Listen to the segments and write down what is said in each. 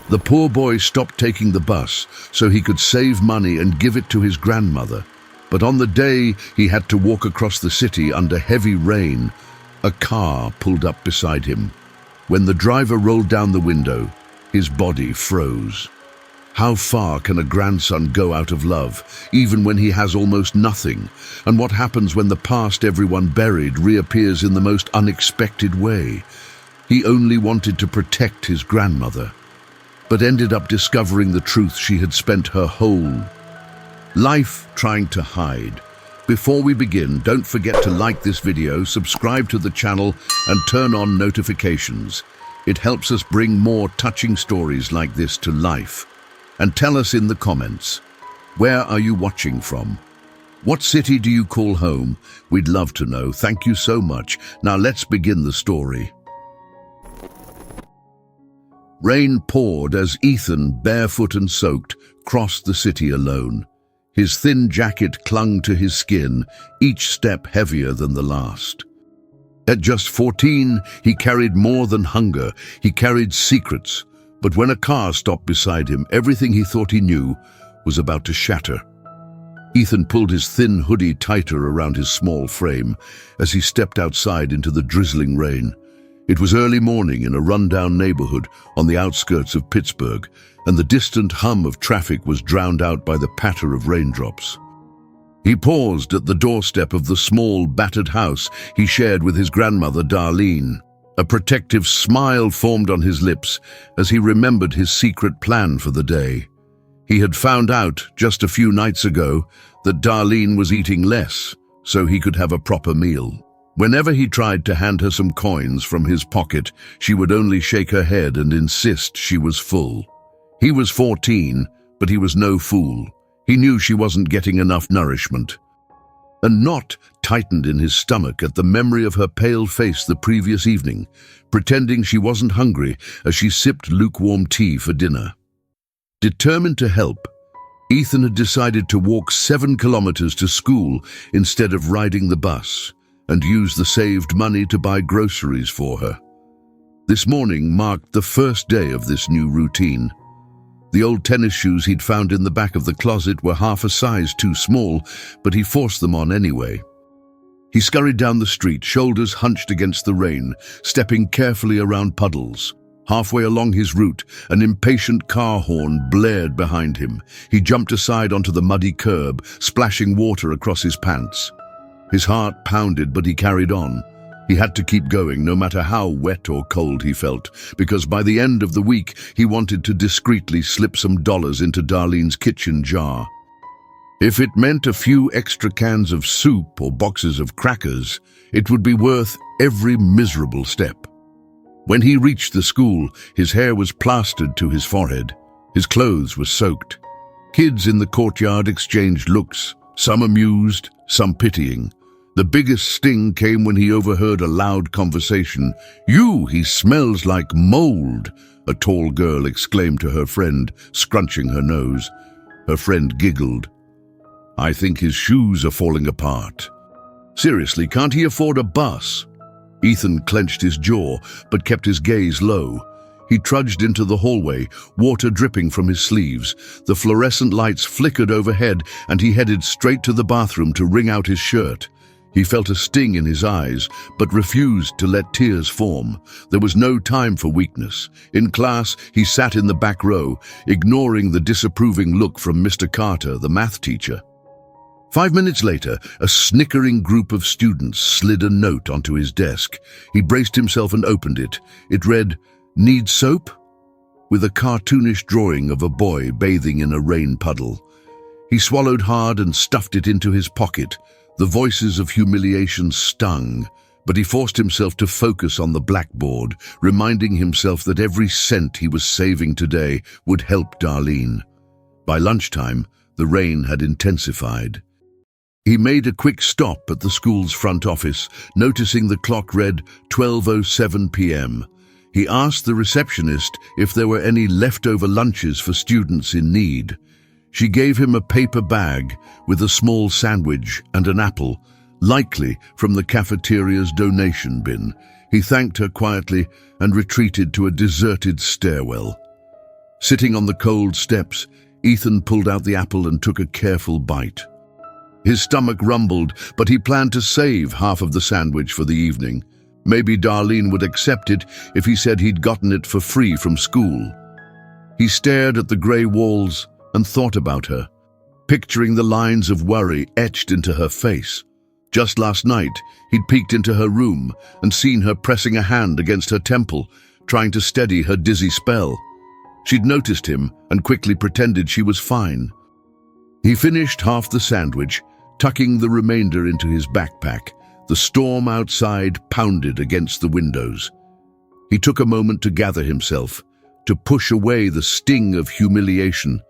The poor boy stopped taking the bus so he could save money and give it to his grandmother. But on the day he had to walk across the city under heavy rain, a car pulled up beside him. When the driver rolled down the window, his body froze. How far can a grandson go out of love, even when he has almost nothing? And what happens when the past everyone buried reappears in the most unexpected way? He only wanted to protect his grandmother, but ended up discovering the truth she had spent her whole life trying to hide. Before we begin, don't forget to like this video, subscribe to the channel, and turn on notifications. It helps us bring more touching stories like this to life. And tell us in the comments, where are you watching from? What city do you call home? We'd love to know. Thank you so much. Now let's begin the story. Rain poured as Ethan, barefoot and soaked, crossed the city alone. His thin jacket clung to his skin, each step heavier than the last. At just 14, he carried more than hunger. He carried secrets. But when a car stopped beside him, everything he thought he knew was about to shatter. Ethan pulled his thin hoodie tighter around his small frame as he stepped outside into the drizzling rain. It was early morning in a rundown neighborhood on the outskirts of Pittsburgh, and the distant hum of traffic was drowned out by the patter of raindrops. He paused at the doorstep of the small, battered house he shared with his grandmother, Darlene. A protective smile formed on his lips as he remembered his secret plan for the day. He had found out just a few nights ago that Darlene was eating less so he could have a proper meal. Whenever he tried to hand her some coins from his pocket, she would only shake her head and insist she was full. He was 14, but he was no fool. He knew she wasn't getting enough nourishment. A knot tightened in his stomach at the memory of her pale face the previous evening, pretending she wasn't hungry as she sipped lukewarm tea for dinner. Determined to help, Ethan had decided to walk 7 kilometers to school instead of riding the bus, and use the saved money to buy groceries for her. This morning marked the first day of this new routine. The old tennis shoes he'd found in the back of the closet were half a size too small, but he forced them on anyway. He scurried down the street, shoulders hunched against the rain, stepping carefully around puddles. Halfway along his route, an impatient car horn blared behind him. He jumped aside onto the muddy curb, splashing water across his pants. His heart pounded, but he carried on. He had to keep going, no matter how wet or cold he felt, because by the end of the week, he wanted to discreetly slip some dollars into Darlene's kitchen jar. If it meant a few extra cans of soup or boxes of crackers, it would be worth every miserable step. When he reached the school, his hair was plastered to his forehead. His clothes were soaked. Kids in the courtyard exchanged looks, some amused, some pitying. The biggest sting came when he overheard a loud conversation. He smells like mold," a tall girl exclaimed to her friend, scrunching her nose. Her friend giggled. "I think his shoes are falling apart." "Seriously, can't he afford a bus?" Ethan clenched his jaw, but kept his gaze low. He trudged into the hallway, water dripping from his sleeves. The fluorescent lights flickered overhead, and he headed straight to the bathroom to wring out his shirt. He felt a sting in his eyes, but refused to let tears form. There was no time for weakness. In class, he sat in the back row, ignoring the disapproving look from Mr. Carter, the math teacher. 5 minutes later, a snickering group of students slid a note onto his desk. He braced himself and opened it. It read, "Need soap?" with a cartoonish drawing of a boy bathing in a rain puddle. He swallowed hard and stuffed it into his pocket. The voices of humiliation stung, but he forced himself to focus on the blackboard, reminding himself that every cent he was saving today would help Darlene. By lunchtime, the rain had intensified. He made a quick stop at the school's front office, noticing the clock read 12:07 p.m. He asked the receptionist if there were any leftover lunches for students in need. She gave him a paper bag with a small sandwich and an apple, likely from the cafeteria's donation bin. He thanked her quietly and retreated to a deserted stairwell. Sitting on the cold steps, Ethan pulled out the apple and took a careful bite. His stomach rumbled, but he planned to save half of the sandwich for the evening. Maybe Darlene would accept it if he said he'd gotten it for free from school. He stared at the grey walls and thought about her, picturing the lines of worry etched into her face. Just last night, he'd peeked into her room and seen her pressing a hand against her temple, trying to steady her dizzy spell. She'd noticed him and quickly pretended she was fine. He finished half the sandwich, tucking the remainder into his backpack. The storm outside pounded against the windows. He took a moment to gather himself, to push away the sting of humiliation,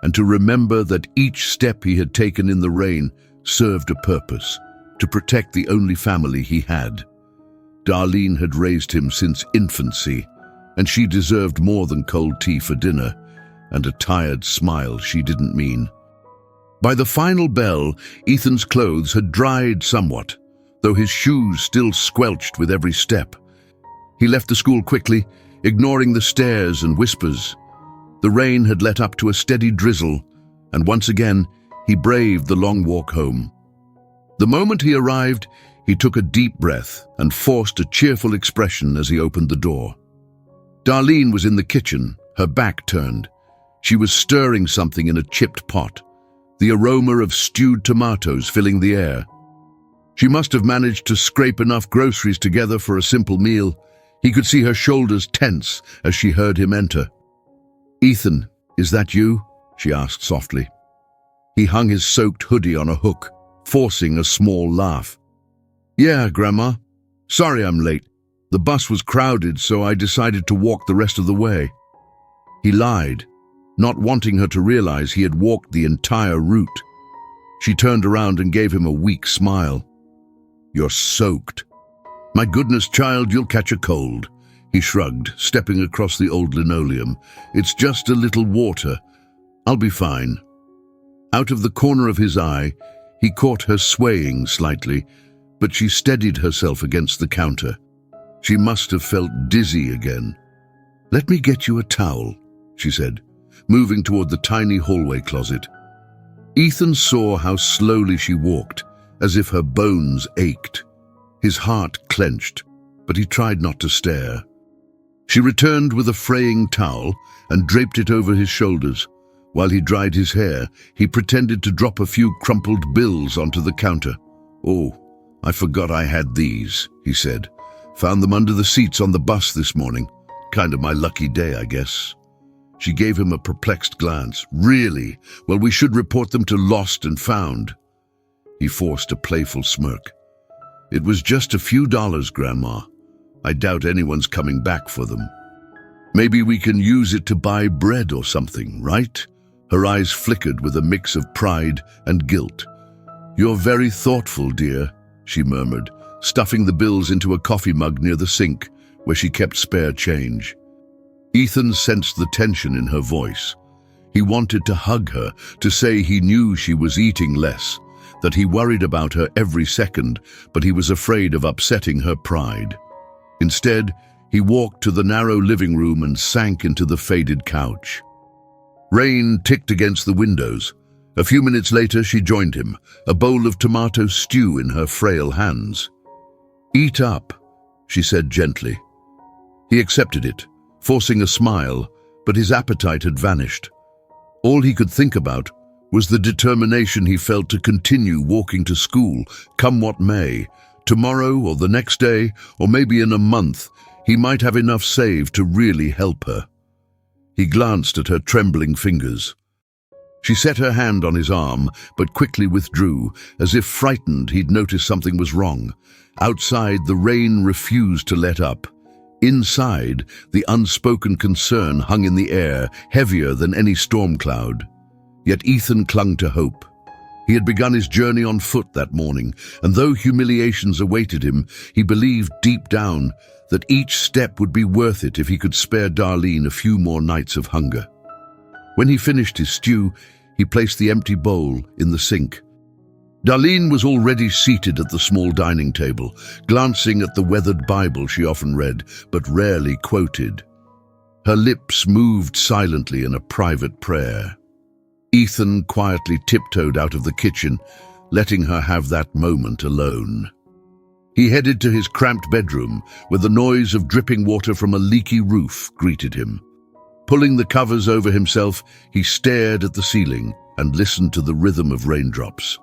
and to remember that each step he had taken in the rain served a purpose, to protect the only family he had. Darlene had raised him since infancy, and she deserved more than cold tea for dinner, and a tired smile she didn't mean. By the final bell, Ethan's clothes had dried somewhat, though his shoes still squelched with every step. He left the school quickly, ignoring the stares and whispers. The rain had let up to a steady drizzle, and once again he braved the long walk home. The moment he arrived, he took a deep breath and forced a cheerful expression as he opened the door. Darlene was in the kitchen, her back turned. She was stirring something in a chipped pot, the aroma of stewed tomatoes filling the air. She must have managed to scrape enough groceries together for a simple meal. He could see her shoulders tense as she heard him enter. "Ethan, is that you?" she asked softly. He hung his soaked hoodie on a hook, forcing a small laugh. "Yeah, Grandma. Sorry I'm late. The bus was crowded, so I decided to walk the rest of the way." He lied, not wanting her to realize he had walked the entire route. She turned around and gave him a weak smile. "You're soaked." "My goodness, child, you'll catch a cold." He shrugged, stepping across the old linoleum. "It's just a little water. I'll be fine." Out of the corner of his eye, he caught her swaying slightly, but she steadied herself against the counter. She must have felt dizzy again. "Let me get you a towel," she said, moving toward the tiny hallway closet. Ethan saw how slowly she walked, as if her bones ached. His heart clenched, but he tried not to stare. She returned with a fraying towel and draped it over his shoulders. While he dried his hair, he pretended to drop a few crumpled bills onto the counter. "Oh, I forgot I had these," he said. "Found them under the seats on the bus this morning. Kind of my lucky day, I guess." She gave him a perplexed glance. "Really? Well, we should report them to Lost and Found." He forced a playful smirk. "It was just a few dollars, Grandma. I doubt anyone's coming back for them. Maybe we can use it to buy bread or something, right?" Her eyes flickered with a mix of pride and guilt. "You're very thoughtful, dear," she murmured, stuffing the bills into a coffee mug near the sink, where she kept spare change. Ethan sensed the tension in her voice. He wanted to hug her, to say he knew she was eating less, that he worried about her every second, but he was afraid of upsetting her pride. Instead, he walked to the narrow living room and sank into the faded couch. Rain ticked against the windows. A few minutes later, she joined him, a bowl of tomato stew in her frail hands. "Eat up," she said gently. He accepted it, forcing a smile, but his appetite had vanished. All he could think about was the determination he felt to continue walking to school, come what may. Tomorrow or the next day, or maybe in a month, he might have enough saved to really help her. He glanced at her trembling fingers. She set her hand on his arm, but quickly withdrew, as if frightened he'd noticed something was wrong. Outside, the rain refused to let up. Inside, the unspoken concern hung in the air, heavier than any storm cloud. Yet Ethan clung to hope. He had begun his journey on foot that morning, and though humiliations awaited him, he believed deep down that each step would be worth it if he could spare Darlene a few more nights of hunger. When he finished his stew, he placed the empty bowl in the sink. Darlene was already seated at the small dining table, glancing at the weathered Bible she often read, but rarely quoted. Her lips moved silently in a private prayer. Ethan quietly tiptoed out of the kitchen, letting her have that moment alone. He headed to his cramped bedroom, where the noise of dripping water from a leaky roof greeted him. Pulling the covers over himself, he stared at the ceiling and listened to the rhythm of raindrops.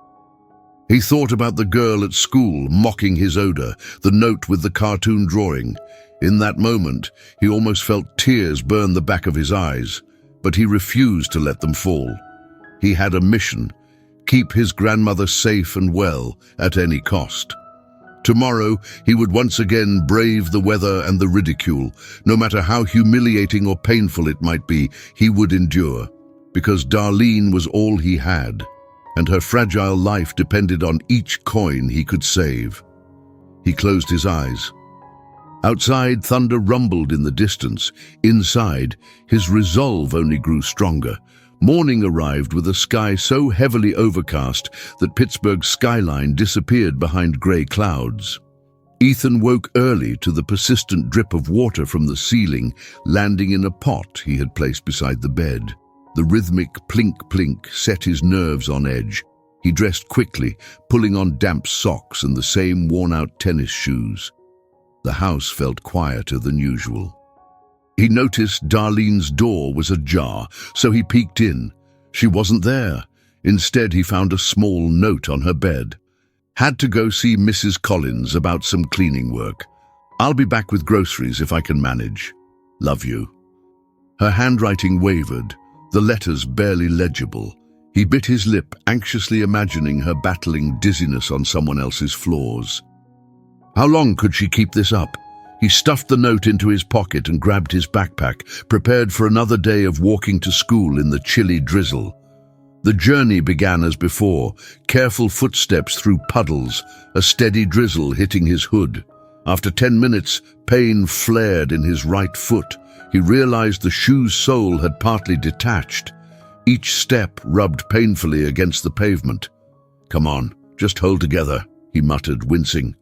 He thought about the girl at school mocking his odor, the note with the cartoon drawing. In that moment, he almost felt tears burn the back of his eyes, but he refused to let them fall. He had a mission: keep his grandmother safe and well at any cost. Tomorrow, he would once again brave the weather and the ridicule. No matter how humiliating or painful it might be, he would endure, because Darlene was all he had, and her fragile life depended on each coin he could save. He closed his eyes. Outside, thunder rumbled in the distance. Inside, his resolve only grew stronger. Morning arrived with a sky so heavily overcast that Pittsburgh's skyline disappeared behind grey clouds. Ethan woke early to the persistent drip of water from the ceiling, landing in a pot he had placed beside the bed. The rhythmic plink-plink set his nerves on edge. He dressed quickly, pulling on damp socks and the same worn-out tennis shoes. The house felt quieter than usual. He noticed Darlene's door was ajar, so he peeked in. She wasn't there. Instead, he found a small note on her bed. Had to go see Mrs. Collins about some cleaning work. I'll be back with groceries if I can manage. Love you. Her handwriting wavered, the letters barely legible. He bit his lip, anxiously imagining her battling dizziness on someone else's floors. How long could she keep this up? He stuffed the note into his pocket and grabbed his backpack, prepared for another day of walking to school in the chilly drizzle. The journey began as before, careful footsteps through puddles, a steady drizzle hitting his hood. After 10 minutes, pain flared in his right foot. He realized the shoe's sole had partly detached. Each step rubbed painfully against the pavement. "Come on, just hold together," he muttered, wincing.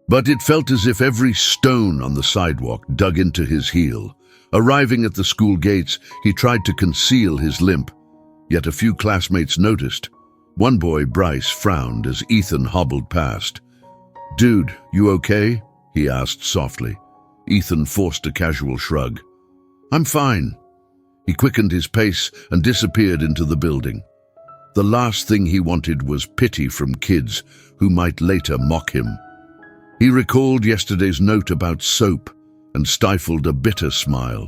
But it felt as if every stone on the sidewalk dug into his heel. Arriving at the school gates, he tried to conceal his limp. Yet a few classmates noticed. One boy, Bryce, frowned as Ethan hobbled past. "Dude, you okay?" he asked softly. Ethan forced a casual shrug. "I'm fine." He quickened his pace and disappeared into the building. The last thing he wanted was pity from kids who might later mock him. He recalled yesterday's note about soap and stifled a bitter smile.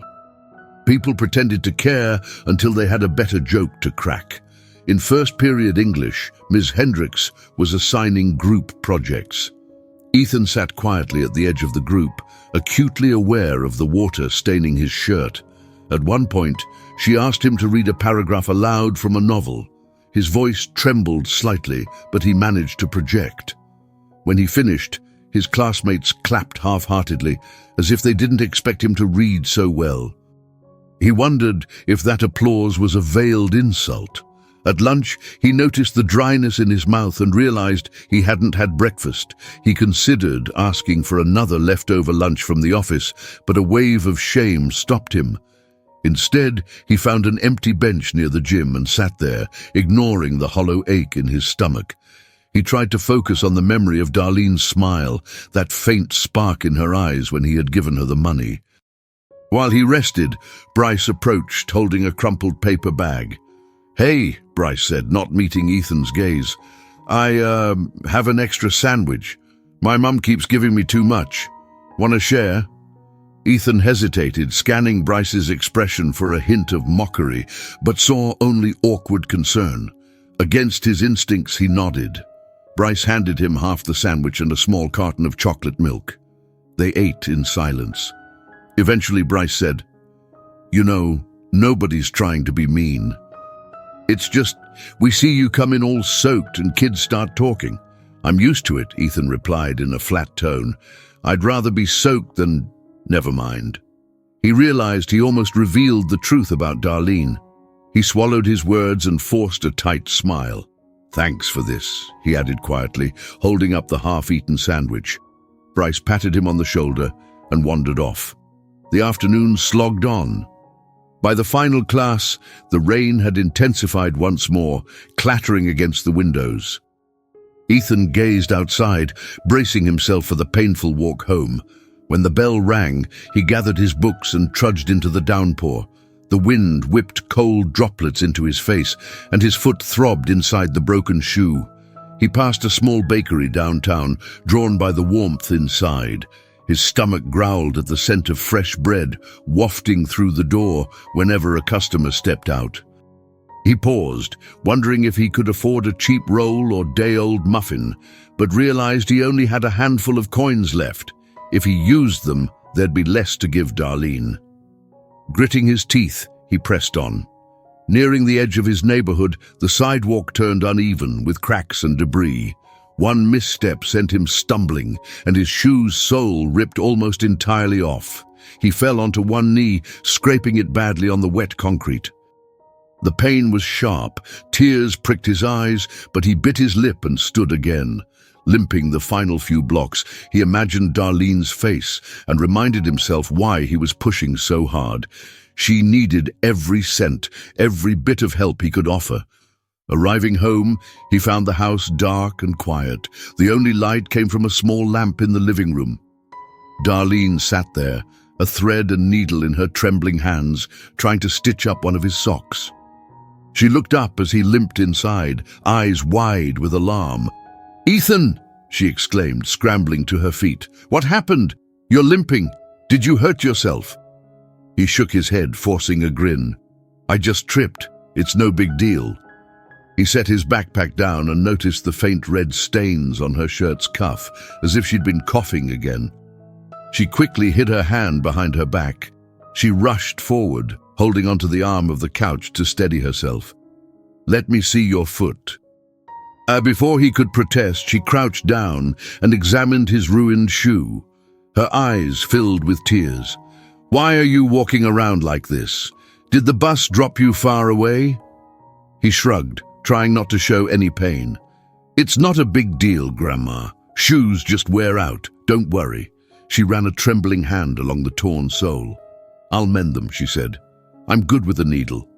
People pretended to care until they had a better joke to crack. In first period English, Ms. Hendricks was assigning group projects. Ethan sat quietly at the edge of the group, acutely aware of the water staining his shirt. At one point, she asked him to read a paragraph aloud from a novel. His voice trembled slightly, but he managed to project. When he finished, his classmates clapped half-heartedly, as if they didn't expect him to read so well. He wondered if that applause was a veiled insult. At lunch, he noticed the dryness in his mouth and realized he hadn't had breakfast. He considered asking for another leftover lunch from the office, but a wave of shame stopped him. Instead, he found an empty bench near the gym and sat there, ignoring the hollow ache in his stomach. He tried to focus on the memory of Darlene's smile, that faint spark in her eyes when he had given her the money. While he rested, Bryce approached, holding a crumpled paper bag. "Hey," Bryce said, not meeting Ethan's gaze. I have an extra sandwich. My mum keeps giving me too much. Want to share?" Ethan hesitated, scanning Bryce's expression for a hint of mockery, but saw only awkward concern. Against his instincts, he nodded. Bryce handed him half the sandwich and a small carton of chocolate milk. They ate in silence. Eventually, Bryce said, "You know, nobody's trying to be mean. It's just, we see you come in all soaked and kids start talking." "I'm used to it," Ethan replied in a flat tone. "I'd rather be soaked than... never mind." He realized he almost revealed the truth about Darlene. He swallowed his words and forced a tight smile. "Thanks for this," he added quietly, holding up the half-eaten sandwich. Bryce patted him on the shoulder and wandered off. The afternoon slogged on. By the final class, the rain had intensified once more, clattering against the windows. Ethan gazed outside, bracing himself for the painful walk home. When the bell rang, he gathered his books and trudged into the downpour. The wind whipped cold droplets into his face, and his foot throbbed inside the broken shoe. He passed a small bakery downtown, drawn by the warmth inside. His stomach growled at the scent of fresh bread, wafting through the door whenever a customer stepped out. He paused, wondering if he could afford a cheap roll or day-old muffin, but realized he only had a handful of coins left. If he used them, there'd be less to give Darlene. Gritting his teeth, he pressed on. Nearing the edge of his neighborhood, the sidewalk turned uneven with cracks and debris. One misstep sent him stumbling, and his shoe's sole ripped almost entirely off. He fell onto one knee, scraping it badly on the wet concrete. The pain was sharp, tears pricked his eyes, but he bit his lip and stood again. Limping the final few blocks, he imagined Darlene's face and reminded himself why he was pushing so hard. She needed every cent, every bit of help he could offer. Arriving home, he found the house dark and quiet. The only light came from a small lamp in the living room. Darlene sat there, a thread and needle in her trembling hands, trying to stitch up one of his socks. She looked up as he limped inside, eyes wide with alarm. "Ethan!" she exclaimed, scrambling to her feet. "What happened? You're limping. Did you hurt yourself?" He shook his head, forcing a grin. "I just tripped. It's no big deal." He set his backpack down and noticed the faint red stains on her shirt's cuff, as if she'd been coughing again. She quickly hid her hand behind her back. She rushed forward, holding onto the arm of the couch to steady herself. "Let me see your foot." Before he could protest, she crouched down and examined his ruined shoe. Her eyes filled with tears. "Why are you walking around like this? Did the bus drop you far away?" He shrugged, trying not to show any pain. "It's not a big deal, Grandma. Shoes just wear out. Don't worry." She ran a trembling hand along the torn sole. "I'll mend them," she said. "I'm good with a needle."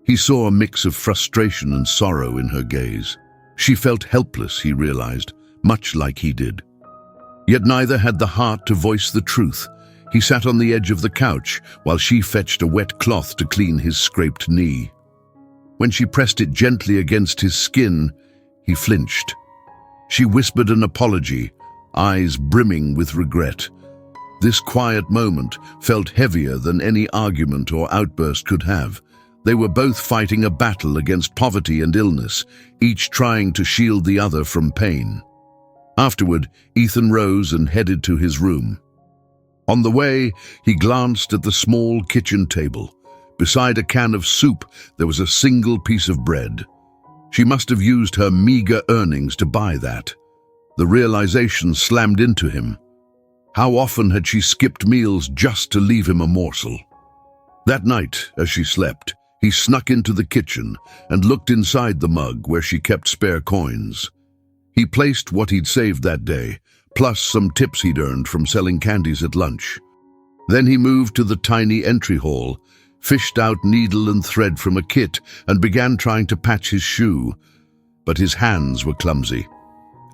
He saw a mix of frustration and sorrow in her gaze. She felt helpless, he realized, much like he did. Yet neither had the heart to voice the truth. He sat on the edge of the couch while she fetched a wet cloth to clean his scraped knee. When she pressed it gently against his skin, he flinched. She whispered an apology, eyes brimming with regret. This quiet moment felt heavier than any argument or outburst could have. They were both fighting a battle against poverty and illness, each trying to shield the other from pain. Afterward, Ethan rose and headed to his room. On the way, he glanced at the small kitchen table. Beside a can of soup, there was a single piece of bread. She must have used her meager earnings to buy that. The realization slammed into him. How often had she skipped meals just to leave him a morsel? That night, as she slept, he snuck into the kitchen and looked inside the mug where she kept spare coins. He placed what he'd saved that day, plus some tips he'd earned from selling candies at lunch. Then he moved to the tiny entry hall, fished out needle and thread from a kit, and began trying to patch his shoe. But his hands were clumsy.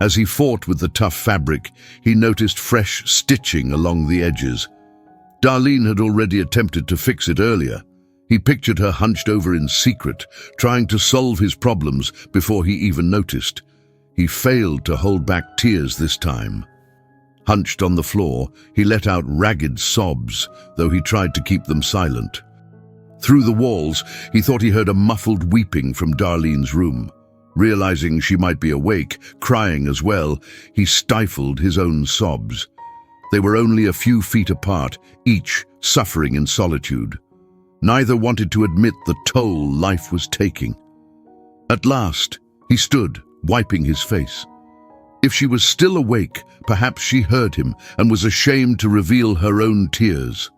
As he fought with the tough fabric, he noticed fresh stitching along the edges. Darlene had already attempted to fix it earlier. He pictured her hunched over in secret, trying to solve his problems before he even noticed. He failed to hold back tears this time. Hunched on the floor, he let out ragged sobs, though he tried to keep them silent. Through the walls, he thought he heard a muffled weeping from Darlene's room. Realizing she might be awake, crying as well, he stifled his own sobs. They were only a few feet apart, each suffering in solitude. Neither wanted to admit the toll life was taking. At last, he stood, wiping his face. If she was still awake, perhaps she heard him and was ashamed to reveal her own tears.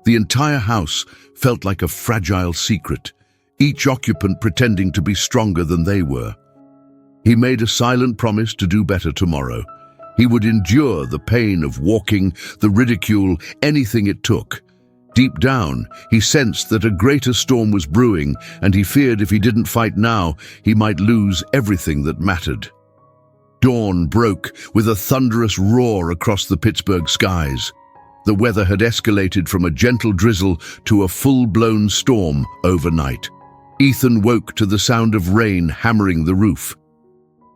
The entire house felt like a fragile secret, each occupant pretending to be stronger than they were. He made a silent promise to do better tomorrow. He would endure the pain of walking, the ridicule, anything it took. Deep down, he sensed that a greater storm was brewing, and he feared if he didn't fight now, he might lose everything that mattered. Dawn broke with a thunderous roar across the Pittsburgh skies. The weather had escalated from a gentle drizzle to a full-blown storm overnight. Ethan woke to the sound of rain hammering the roof.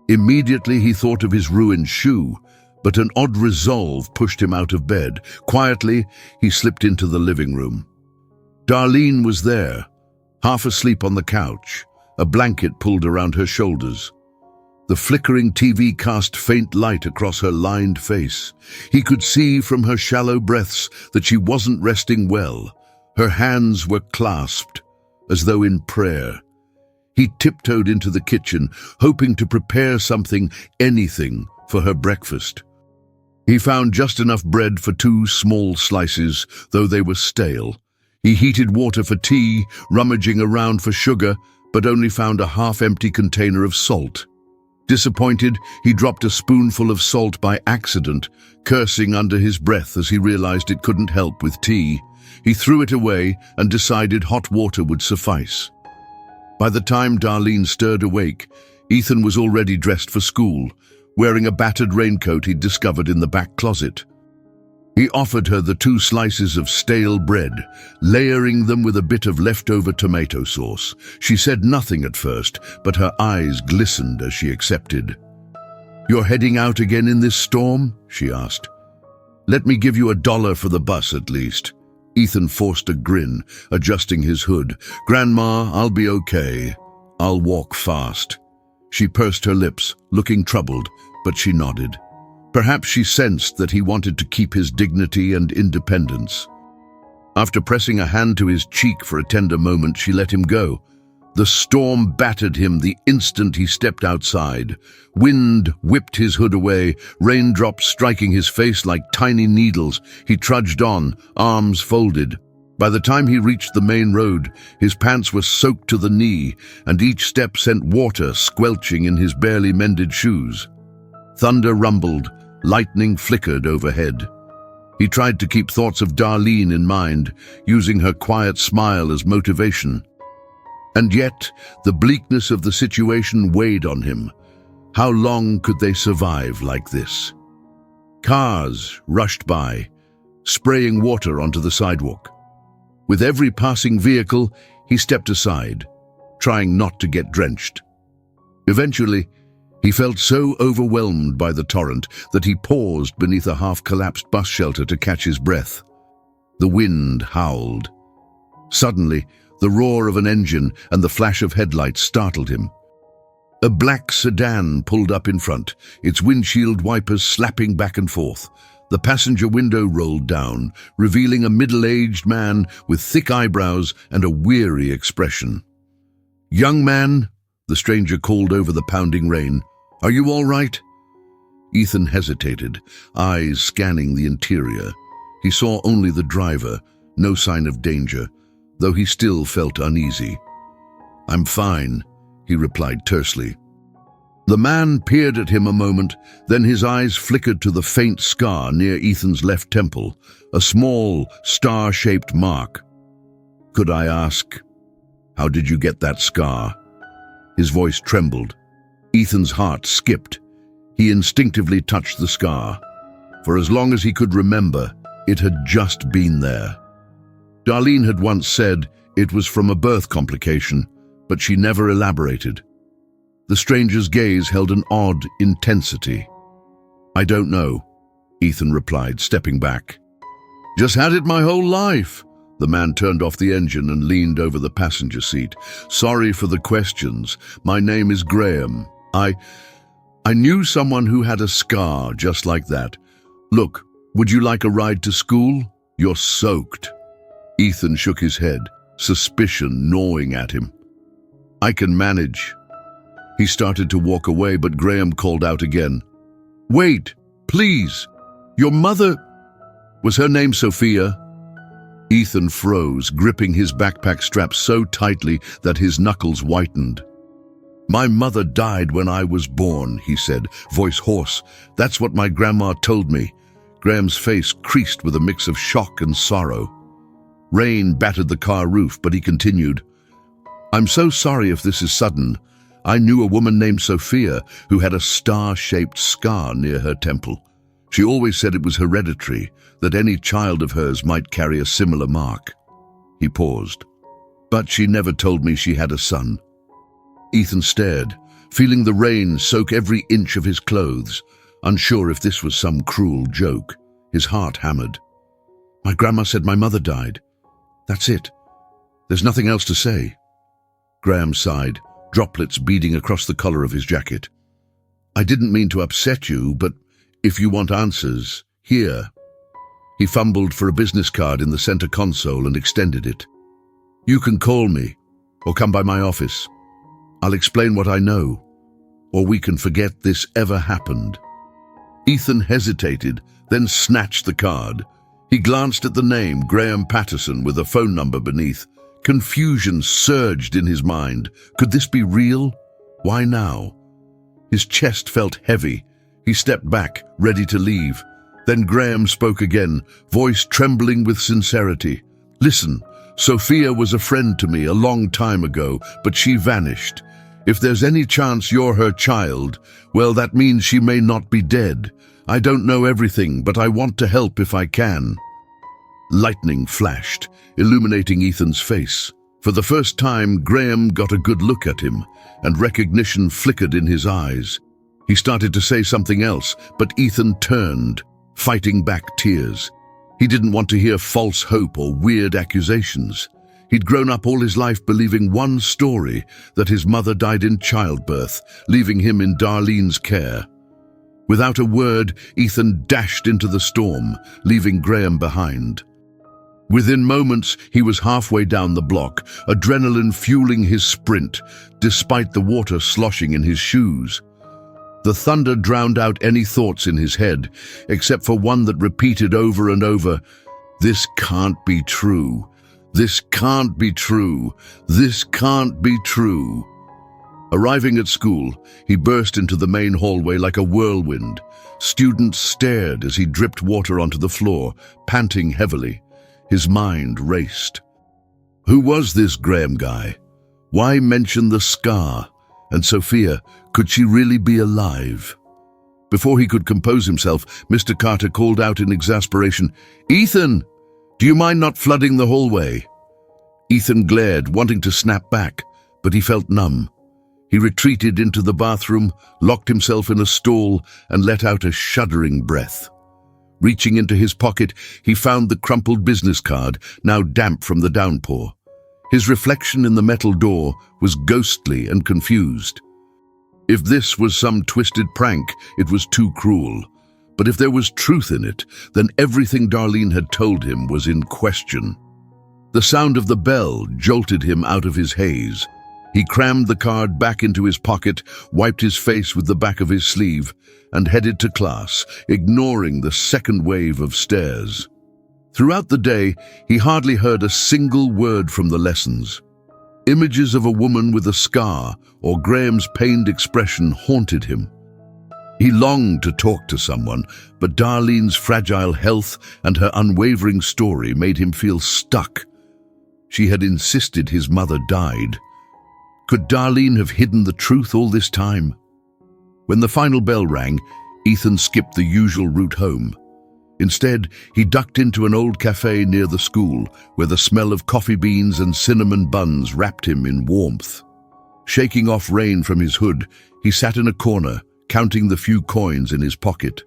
Immediately he thought of his ruined shoe, but an odd resolve pushed him out of bed. Quietly, he slipped into the living room. Darlene was there, half asleep on the couch, a blanket pulled around her shoulders. The flickering TV cast faint light across her lined face. He could see from her shallow breaths that she wasn't resting well. Her hands were clasped, as though in prayer. He tiptoed into the kitchen, hoping to prepare something, anything, for her breakfast. He found just enough bread for 2 small slices, though they were stale. He heated water for tea, rummaging around for sugar, but only found a half-empty container of salt. Disappointed, he dropped a spoonful of salt by accident, cursing under his breath as he realized it couldn't help with tea. He threw it away and decided hot water would suffice. By the time Darlene stirred awake, Ethan was already dressed for school, wearing a battered raincoat he'd discovered in the back closet. He offered her the 2 slices of stale bread, layering them with a bit of leftover tomato sauce. She said nothing at first, but her eyes glistened as she accepted. "You're heading out again in this storm?" she asked. "Let me give you $1 for the bus at least." Ethan forced a grin, adjusting his hood. "Grandma, I'll be okay. I'll walk fast." She pursed her lips, looking troubled, but she nodded. Perhaps she sensed that he wanted to keep his dignity and independence. After pressing a hand to his cheek for a tender moment, she let him go. The storm battered him the instant he stepped outside. Wind whipped his hood away, raindrops striking his face like tiny needles. He trudged on, arms folded. By the time he reached the main road, his pants were soaked to the knee, and each step sent water squelching in his barely mended shoes. Thunder rumbled, lightning flickered overhead. He tried to keep thoughts of Darlene in mind, using her quiet smile as motivation. And yet, the bleakness of the situation weighed on him. How long could they survive like this? Cars rushed by, spraying water onto the sidewalk. With every passing vehicle, he stepped aside, trying not to get drenched. Eventually, he felt so overwhelmed by the torrent that he paused beneath a half-collapsed bus shelter to catch his breath. The wind howled. Suddenly, the roar of an engine and the flash of headlights startled him. A black sedan pulled up in front, its windshield wipers slapping back and forth. The passenger window rolled down, revealing a middle-aged man with thick eyebrows and a weary expression. "Young man," the stranger called over the pounding rain, "are you all right?" Ethan hesitated, eyes scanning the interior. He saw only the driver, no sign of danger, though he still felt uneasy. "I'm fine," he replied tersely. The man peered at him a moment, then his eyes flickered to the faint scar near Ethan's left temple, a small, star-shaped mark. "Could I ask, how did you get that scar?" His voice trembled. Ethan's heart skipped. He instinctively touched the scar. For as long as he could remember, it had just been there. Darlene had once said it was from a birth complication, but she never elaborated. The stranger's gaze held an odd intensity. "I don't know," Ethan replied, stepping back. "Just had it my whole life." The man turned off the engine and leaned over the passenger seat. "Sorry for the questions. My name is Graham. I knew someone who had a scar just like that. Look, would you like a ride to school? You're soaked." Ethan shook his head, suspicion gnawing at him. "I can manage." He started to walk away, but Graham called out again. "Wait, please. Your mother... Was her name Sophia?" Ethan froze, gripping his backpack strap so tightly that his knuckles whitened. "My mother died when I was born," he said, voice hoarse. "That's what my grandma told me." Graham's face creased with a mix of shock and sorrow. Rain battered the car roof, but he continued, "I'm so sorry if this is sudden. I knew a woman named Sophia who had a star-shaped scar near her temple. She always said it was hereditary, that any child of hers might carry a similar mark." He paused. "But she never told me she had a son." Ethan stared, feeling the rain soak every inch of his clothes, unsure if this was some cruel joke. His heart hammered. "My grandma said my mother died. That's it. There's nothing else to say." Graham sighed, droplets beading across the collar of his jacket. "I didn't mean to upset you, but if you want answers, here." He fumbled for a business card in the center console and extended it. "You can call me, or come by my office. I'll explain what I know, or we can forget this ever happened." Ethan hesitated, then snatched the card. He glanced at the name, Graham Patterson, with a phone number beneath. Confusion surged in his mind. Could this be real? Why now? His chest felt heavy. He stepped back, ready to leave. Then Graham spoke again, voice trembling with sincerity. "Listen, Sophia was a friend to me a long time ago, but she vanished. If there's any chance you're her child, well, that means she may not be dead. I don't know everything, but I want to help if I can." Lightning flashed, illuminating Ethan's face. For the first time, Graham got a good look at him, and recognition flickered in his eyes. He started to say something else, but Ethan turned, fighting back tears. He didn't want to hear false hope or weird accusations. He'd grown up all his life believing one story, that his mother died in childbirth, leaving him in Darlene's care. Without a word, Ethan dashed into the storm, leaving Graham behind. Within moments, he was halfway down the block, adrenaline fueling his sprint, despite the water sloshing in his shoes. The thunder drowned out any thoughts in his head, except for one that repeated over and over, "This can't be true. This can't be true. This can't be true." Arriving at school, he burst into the main hallway like a whirlwind. Students stared as he dripped water onto the floor, panting heavily. His mind raced. Who was this Graham guy? Why mention the scar? And Sophia, could she really be alive? Before he could compose himself, Mr. Carter called out in exasperation, "Ethan, do you mind not flooding the hallway?" Ethan glared, wanting to snap back, but he felt numb. He retreated into the bathroom, locked himself in a stall, and let out a shuddering breath. Reaching into his pocket, he found the crumpled business card, now damp from the downpour. His reflection in the metal door was ghostly and confused. If this was some twisted prank, it was too cruel. But if there was truth in it, then everything Darlene had told him was in question. The sound of the bell jolted him out of his haze. He crammed the card back into his pocket, wiped his face with the back of his sleeve, and headed to class, ignoring the second wave of stares. Throughout the day, he hardly heard a single word from the lessons. Images of a woman with a scar or Graham's pained expression haunted him. He longed to talk to someone, but Darlene's fragile health and her unwavering story made him feel stuck. She had insisted his mother died. Could Darlene have hidden the truth all this time? When the final bell rang, Ethan skipped the usual route home. Instead, he ducked into an old cafe near the school, where the smell of coffee beans and cinnamon buns wrapped him in warmth. Shaking off rain from his hood, he sat in a corner, counting the few coins in his pocket.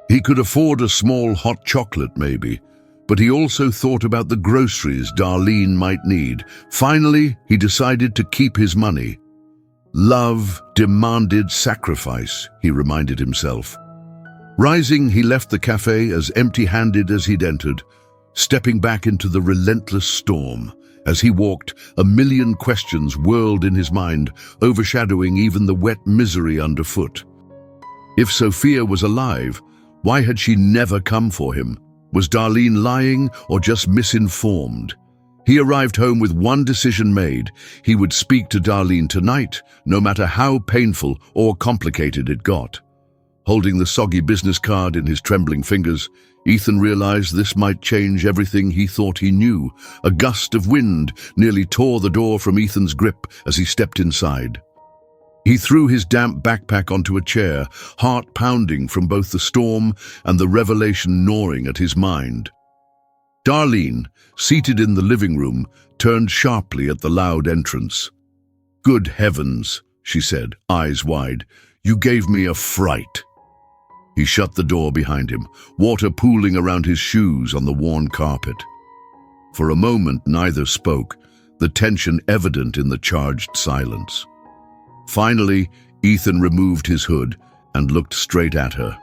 He could afford a small hot chocolate, maybe, but he also thought about the groceries Darlene might need. Finally, he decided to keep his money. Love demanded sacrifice, he reminded himself. Rising, he left the cafe as empty-handed as he'd entered, stepping back into the relentless storm. As he walked, a million questions whirled in his mind, overshadowing even the wet misery underfoot. If Sophia was alive, why had she never come for him? Was Darlene lying or just misinformed? He arrived home with one decision made. He would speak to Darlene tonight, no matter how painful or complicated it got. Holding the soggy business card in his trembling fingers, Ethan realized this might change everything he thought he knew. A gust of wind nearly tore the door from Ethan's grip as he stepped inside. He threw his damp backpack onto a chair, heart pounding from both the storm and the revelation gnawing at his mind. Darlene, seated in the living room, turned sharply at the loud entrance. "Good heavens," she said, eyes wide. "You gave me a fright." He shut the door behind him, water pooling around his shoes on the worn carpet. For a moment, neither spoke, the tension evident in the charged silence. Finally, Ethan removed his hood and looked straight at her.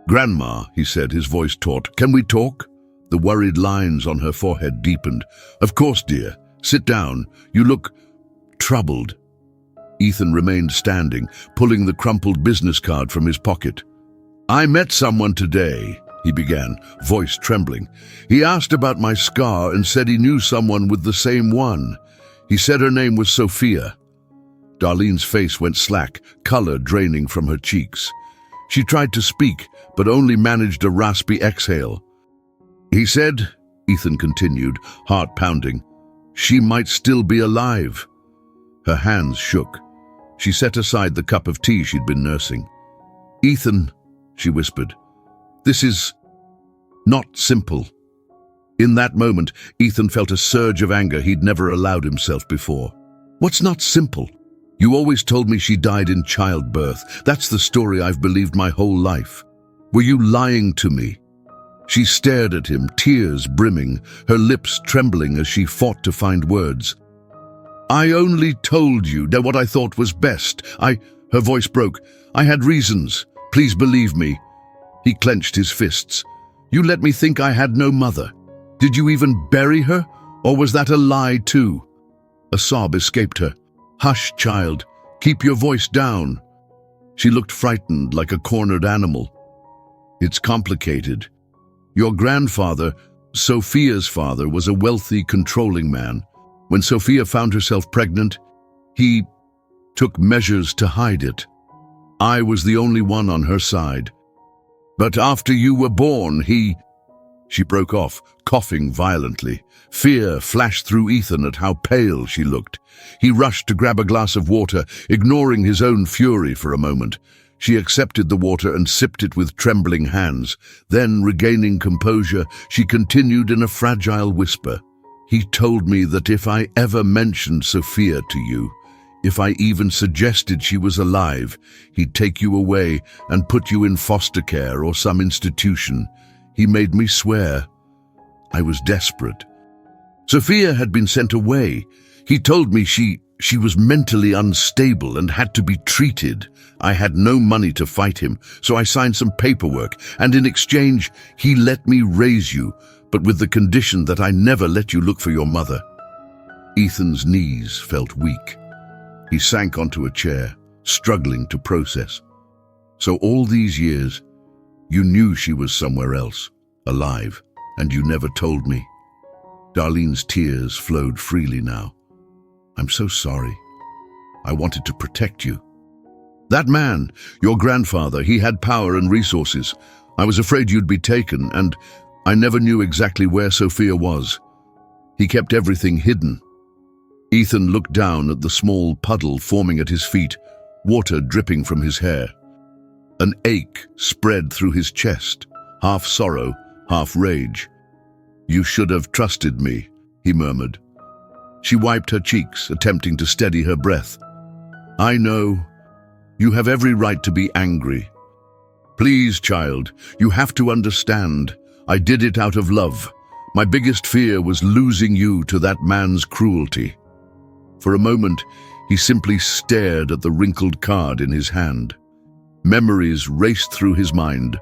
"Grandma," he said, his voice taut, "can we talk?" The worried lines on her forehead deepened. "Of course, dear. Sit down. You look troubled." Ethan remained standing, pulling the crumpled business card from his pocket. "I met someone today," he began, voice trembling. "He asked about my scar and said he knew someone with the same one. He said her name was Sophia." Darlene's face went slack, color draining from her cheeks. She tried to speak, but only managed a raspy exhale. "He said," Ethan continued, heart pounding, "she might still be alive." Her hands shook. She set aside the cup of tea she'd been nursing. "Ethan," she whispered, "this is not simple." In that moment, Ethan felt a surge of anger he'd never allowed himself before. "What's not simple? You always told me she died in childbirth. That's the story I've believed my whole life. Were you lying to me?" She stared at him, tears brimming, her lips trembling as she fought to find words. "I only told you that what I thought was best. Her voice broke. "I had reasons. Please believe me." He clenched his fists. "You let me think I had no mother. Did you even bury her? Or was that a lie too?" A sob escaped her. "Hush, child. Keep your voice down." She looked frightened, like a cornered animal. "It's complicated. Your grandfather, Sophia's father, was a wealthy, controlling man. When Sophia found herself pregnant, he took measures to hide it. I was the only one on her side. But after you were born, She broke off, coughing violently. Fear flashed through Ethan at how pale she looked. He rushed to grab a glass of water, ignoring his own fury for a moment. She accepted the water and sipped it with trembling hands. Then, regaining composure, she continued in a fragile whisper. "He told me that if I ever mentioned Sophia to you, if I even suggested she was alive, he'd take you away and put you in foster care or some institution. He made me swear." I was desperate. "Sophia had been sent away. He told me she was mentally unstable and had to be treated. I had no money to fight him, so I signed some paperwork, and in exchange, he let me raise you, but with the condition that I never let you look for your mother." Ethan's knees felt weak. He sank onto a chair, struggling to process. "So all these years, you knew she was somewhere else, alive, and you never told me." Darlene's tears flowed freely now. "I'm so sorry. I wanted to protect you. That man, your grandfather, he had power and resources. I was afraid you'd be taken, and I never knew exactly where Sophia was. He kept everything hidden." Ethan looked down at the small puddle forming at his feet, water dripping from his hair. An ache spread through his chest, half sorrow, half rage. "You should have trusted me," he murmured. She wiped her cheeks, attempting to steady her breath. "I know. You have every right to be angry. Please, child, you have to understand. I did it out of love. My biggest fear was losing you to that man's cruelty." For a moment, he simply stared at the wrinkled card in his hand. Memories raced through his mind.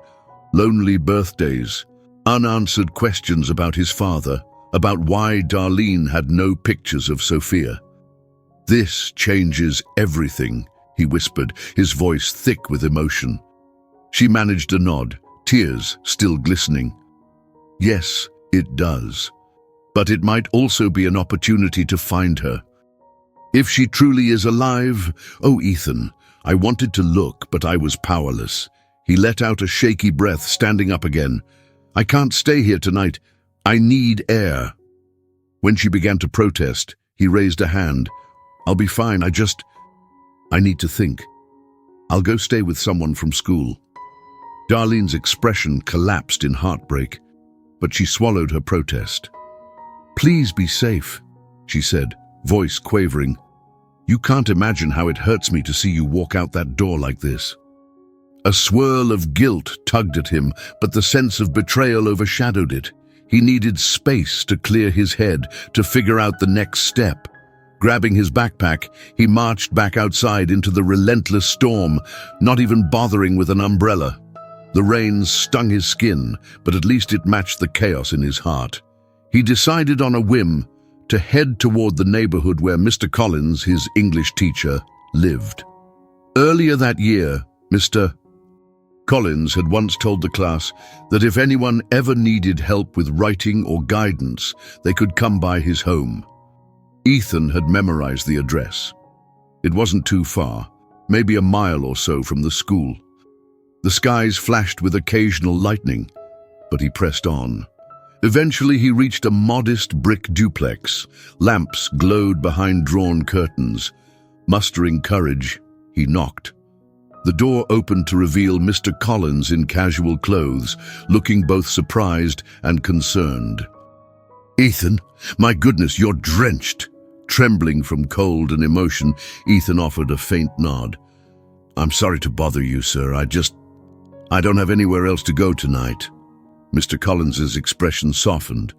Lonely birthdays, unanswered questions about his father, about why Darlene had no pictures of Sophia. "This changes everything," he whispered, his voice thick with emotion. She managed a nod, tears still glistening. "Yes, it does. But it might also be an opportunity to find her. If she truly is alive, oh, Ethan, I wanted to look, but I was powerless." He let out a shaky breath, standing up again. "I can't stay here tonight. I need air." When she began to protest, he raised a hand. "I'll be fine, I need to think. I'll go stay with someone from school." Darlene's expression collapsed in heartbreak, but she swallowed her protest. "Please be safe," she said, voice quavering. "You can't imagine how it hurts me to see you walk out that door like this." A swirl of guilt tugged at him, but the sense of betrayal overshadowed it. He needed space to clear his head, to figure out the next step. Grabbing his backpack, he marched back outside into the relentless storm, not even bothering with an umbrella. The rain stung his skin, but at least it matched the chaos in his heart. He decided on a whim to head toward the neighborhood where Mr. Collins, his English teacher, lived. Earlier that year, Mr. Collins had once told the class that if anyone ever needed help with writing or guidance, they could come by his home. Ethan had memorized the address. It wasn't too far, maybe a mile or so from the school. The skies flashed with occasional lightning, but he pressed on. Eventually he reached a modest brick duplex. Lamps glowed behind drawn curtains. Mustering courage, he knocked. The door opened to reveal Mr. Collins in casual clothes, looking both surprised and concerned. "Ethan, my goodness, you're drenched." Trembling from cold and emotion, Ethan offered a faint nod. "I'm sorry to bother you, sir. I don't have anywhere else to go tonight." Mr. Collins's expression softened.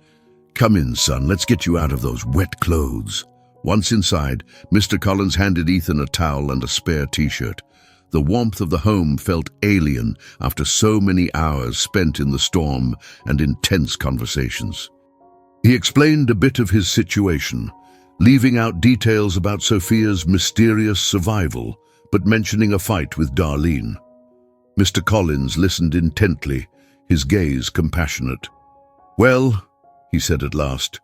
"Come in, son. Let's get you out of those wet clothes." Once inside, Mr. Collins handed Ethan a towel and a spare t-shirt. The warmth of the home felt alien after so many hours spent in the storm and intense conversations. He explained a bit of his situation, leaving out details about Sophia's mysterious survival, but mentioning a fight with Darlene. Mr. Collins listened intently, his gaze compassionate. "Well," he said at last,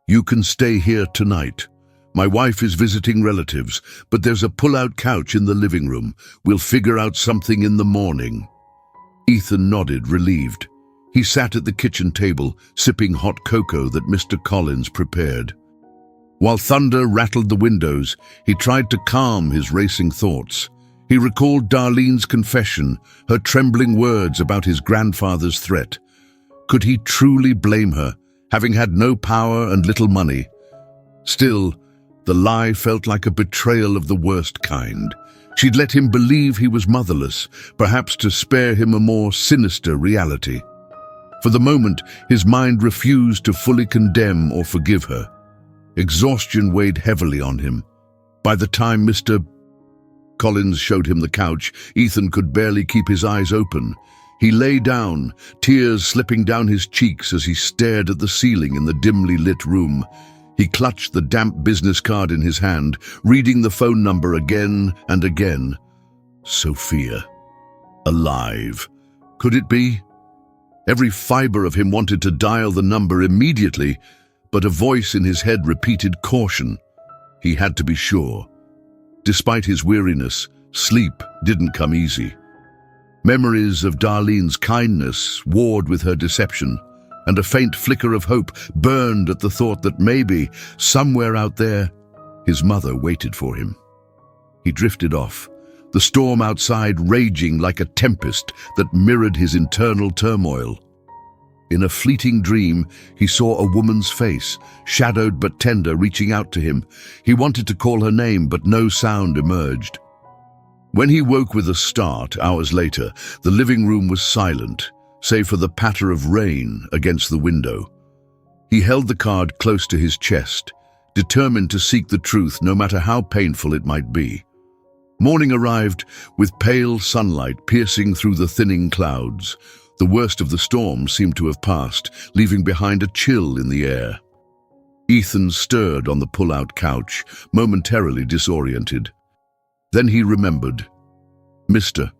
"you can stay here tonight. My wife is visiting relatives, but there's a pull-out couch in the living room. We'll figure out something in the morning." Ethan nodded, relieved. He sat at the kitchen table, sipping hot cocoa that Mr. Collins prepared. While thunder rattled the windows, he tried to calm his racing thoughts. He recalled Darlene's confession, her trembling words about his grandfather's threat. Could he truly blame her, having had no power and little money? Still, the lie felt like a betrayal of the worst kind. She'd let him believe he was motherless, perhaps to spare him a more sinister reality. For the moment, his mind refused to fully condemn or forgive her. Exhaustion weighed heavily on him. By the time Mr. Collins showed him the couch, Ethan could barely keep his eyes open. He lay down, tears slipping down his cheeks as he stared at the ceiling in the dimly lit room. He clutched the damp business card in his hand, reading the phone number again and again. Sophia. Alive. Could it be? Every fiber of him wanted to dial the number immediately, but a voice in his head repeated caution. He had to be sure. Despite his weariness, sleep didn't come easy. Memories of Darlene's kindness warred with her deception, and a faint flicker of hope burned at the thought that maybe, somewhere out there, his mother waited for him. He drifted off, the storm outside raging like a tempest that mirrored his internal turmoil. In a fleeting dream, he saw a woman's face, shadowed but tender, reaching out to him. He wanted to call her name, but no sound emerged. When he woke with a start, hours later, the living room was silent, save for the patter of rain against the window. He held the card close to his chest, determined to seek the truth no matter how painful it might be. Morning arrived, with pale sunlight piercing through the thinning clouds. The worst of the storm seemed to have passed, leaving behind a chill in the air. Ethan stirred on the pull-out couch, momentarily disoriented. Then he remembered. Mr.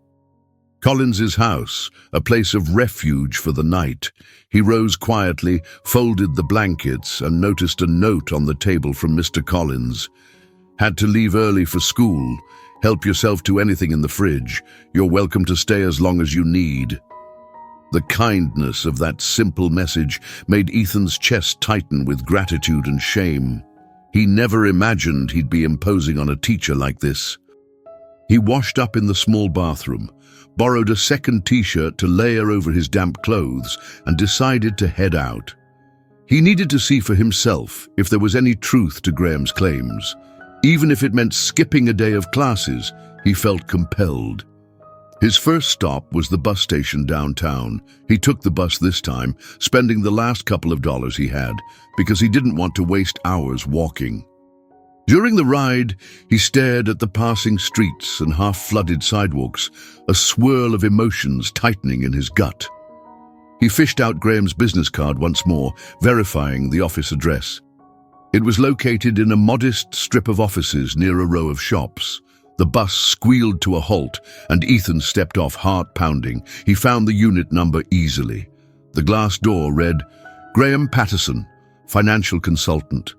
Collins's house, a place of refuge for the night. He rose quietly, folded the blankets, and noticed a note on the table from Mr. Collins. Had to leave early for school. Help yourself to anything in the fridge. You're welcome to stay as long as you need." The kindness of that simple message made Ethan's chest tighten with gratitude and shame. He never imagined he'd be imposing on a teacher like this. He washed up in the small bathroom, borrowed a second t-shirt to layer over his damp clothes, and decided to head out. He needed to see for himself if there was any truth to Graham's claims. Even if it meant skipping a day of classes, he felt compelled. His first stop was the bus station downtown. He took the bus this time, spending the last couple of dollars he had, because he didn't want to waste hours walking. During the ride, he stared at the passing streets and half-flooded sidewalks, a swirl of emotions tightening in his gut. He fished out Graham's business card once more, verifying the office address. It was located in a modest strip of offices near a row of shops. The bus squealed to a halt, and Ethan stepped off, heart pounding. He found the unit number easily. The glass door read, "Graham Patterson, financial consultant."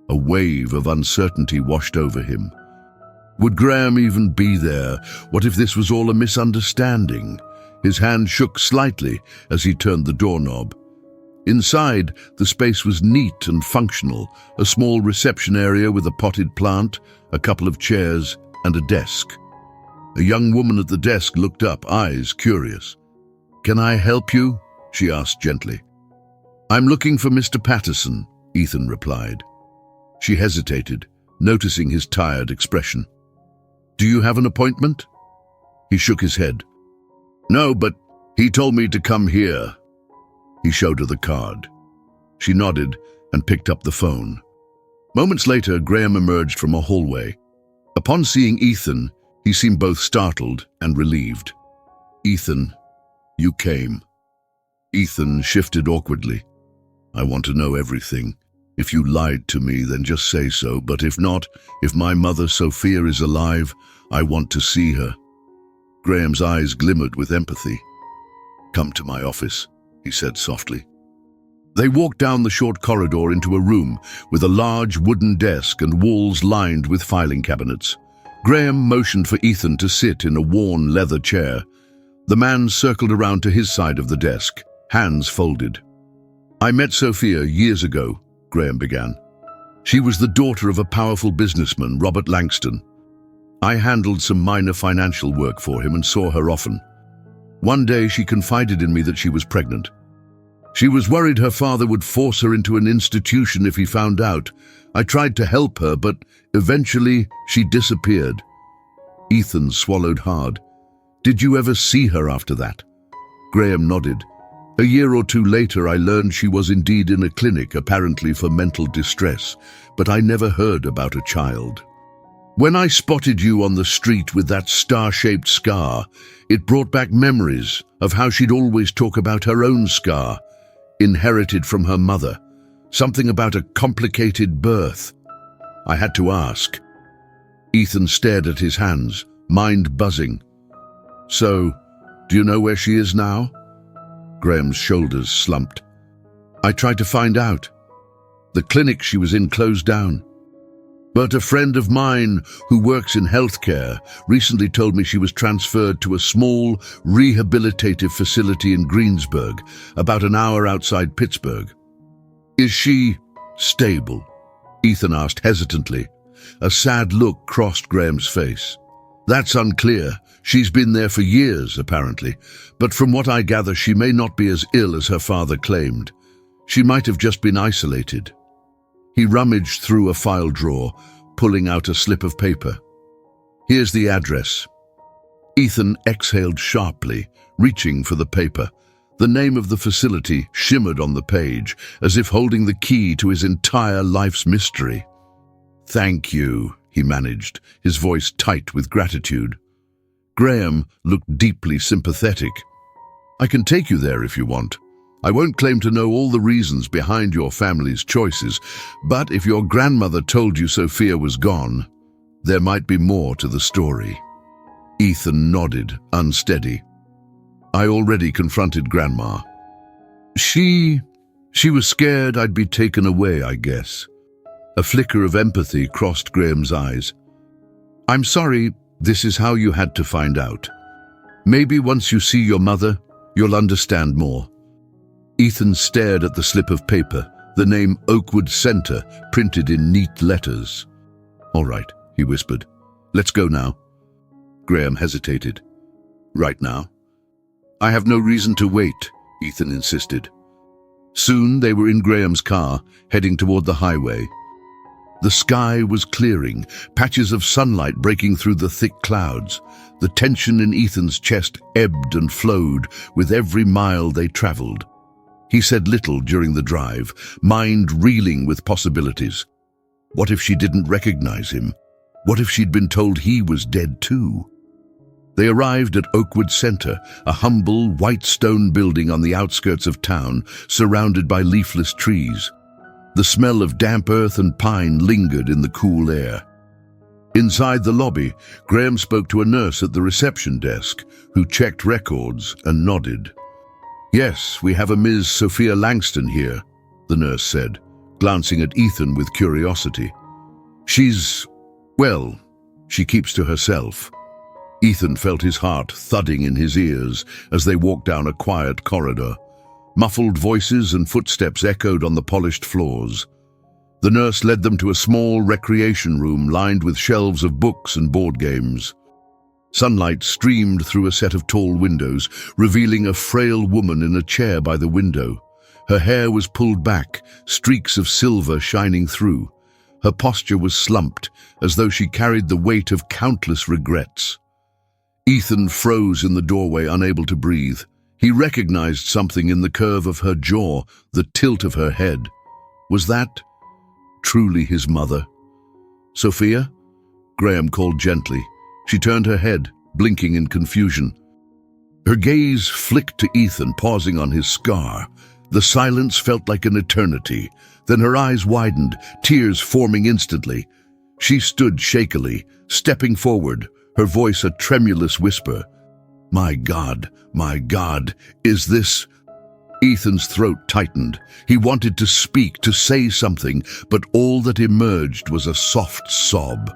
A wave of uncertainty washed over him. Would Graham even be there? What if this was all a misunderstanding? His hand shook slightly as he turned the doorknob. Inside, the space was neat and functional, a small reception area with a potted plant, a couple of chairs, and a desk. A young woman at the desk looked up, eyes curious. "Can I help you?" she asked gently. "I'm looking for Mr. Patterson," Ethan replied. She hesitated, noticing his tired expression. "Do you have an appointment?" He shook his head. "No, but he told me to come here." He showed her the card. She nodded and picked up the phone. Moments later, Graham emerged from a hallway. Upon seeing Ethan, he seemed both startled and relieved. "Ethan, you came." Ethan shifted awkwardly. "I want to know everything. If you lied to me, then just say so, but if not, if my mother Sophia is alive, I want to see her." Graham's eyes glimmered with empathy. "Come to my office," he said softly. They walked down the short corridor into a room with a large wooden desk and walls lined with filing cabinets. Graham motioned for Ethan to sit in a worn leather chair. The man circled around to his side of the desk, hands folded. "I met Sophia years ago," Graham began. "She was the daughter of a powerful businessman, Robert Langston. I handled some minor financial work for him and saw her often. One day she confided in me that she was pregnant. She was worried her father would force her into an institution if he found out. I tried to help her, but eventually she disappeared." Ethan swallowed hard. "Did you ever see her after that?" Graham nodded. "A year or two later, I learned she was indeed in a clinic, apparently for mental distress, but I never heard about a child. When I spotted you on the street with that star-shaped scar, it brought back memories of how she'd always talk about her own scar, inherited from her mother, something about a complicated birth. I had to ask." Ethan stared at his hands, mind buzzing. "So, do you know where she is now?" Graham's shoulders slumped. "I tried to find out. The clinic she was in closed down. But a friend of mine who works in healthcare recently told me she was transferred to a small rehabilitative facility in Greensburg, about an hour outside Pittsburgh." "Is she stable?" Ethan asked hesitantly. A sad look crossed Graham's face. "That's unclear. She's been there for years, apparently, but from what I gather, she may not be as ill as her father claimed. She might have just been isolated." He rummaged through a file drawer, pulling out a slip of paper. "Here's the address." Ethan exhaled sharply, reaching for the paper. The name of the facility shimmered on the page, as if holding the key to his entire life's mystery. "Thank you," he managed, his voice tight with gratitude. Graham looked deeply sympathetic. "I can take you there if you want. I won't claim to know all the reasons behind your family's choices, but if your grandmother told you Sophia was gone, there might be more to the story." Ethan nodded, unsteady. "I already confronted Grandma. She was scared I'd be taken away, I guess." A flicker of empathy crossed Graham's eyes. "I'm sorry, This is how you had to find out. Maybe once you see your mother, you'll understand more. Ethan stared at the slip of paper, the name Oakwood Center printed in neat letters. "All right," he whispered. "Let's go now." Graham hesitated. "Right now?" "I have no reason to wait," Ethan insisted. Soon they were in Graham's car, heading toward the highway. The sky was clearing, patches of sunlight breaking through the thick clouds. The tension in Ethan's chest ebbed and flowed with every mile they traveled. He said little during the drive, mind reeling with possibilities. What if she didn't recognize him? What if she'd been told he was dead too? They arrived at Oakwood Center, a humble, white stone building on the outskirts of town, surrounded by leafless trees. The smell of damp earth and pine lingered in the cool air. Inside the lobby, Graham spoke to a nurse at the reception desk, who checked records and nodded. "Yes, we have a Ms. Sophia Langston here," the nurse said, glancing at Ethan with curiosity. Well, she keeps to herself." Ethan felt his heart thudding in his ears as they walked down a quiet corridor. Muffled voices and footsteps echoed on the polished floors. The nurse led them to a small recreation room lined with shelves of books and board games. Sunlight streamed through a set of tall windows, revealing a frail woman in a chair by the window. Her hair was pulled back, streaks of silver shining through. Her posture was slumped, as though she carried the weight of countless regrets. Ethan froze in the doorway, unable to breathe. He recognized something in the curve of her jaw, the tilt of her head. Was that truly his mother? "Sophia?" Graham called gently. She turned her head, blinking in confusion. Her gaze flicked to Ethan, pausing on his scar. The silence felt like an eternity. Then her eyes widened, tears forming instantly. She stood shakily, stepping forward, her voice a tremulous whisper. My God, is this—" Ethan's throat tightened. He wanted to speak, to say something, but all that emerged was a soft sob.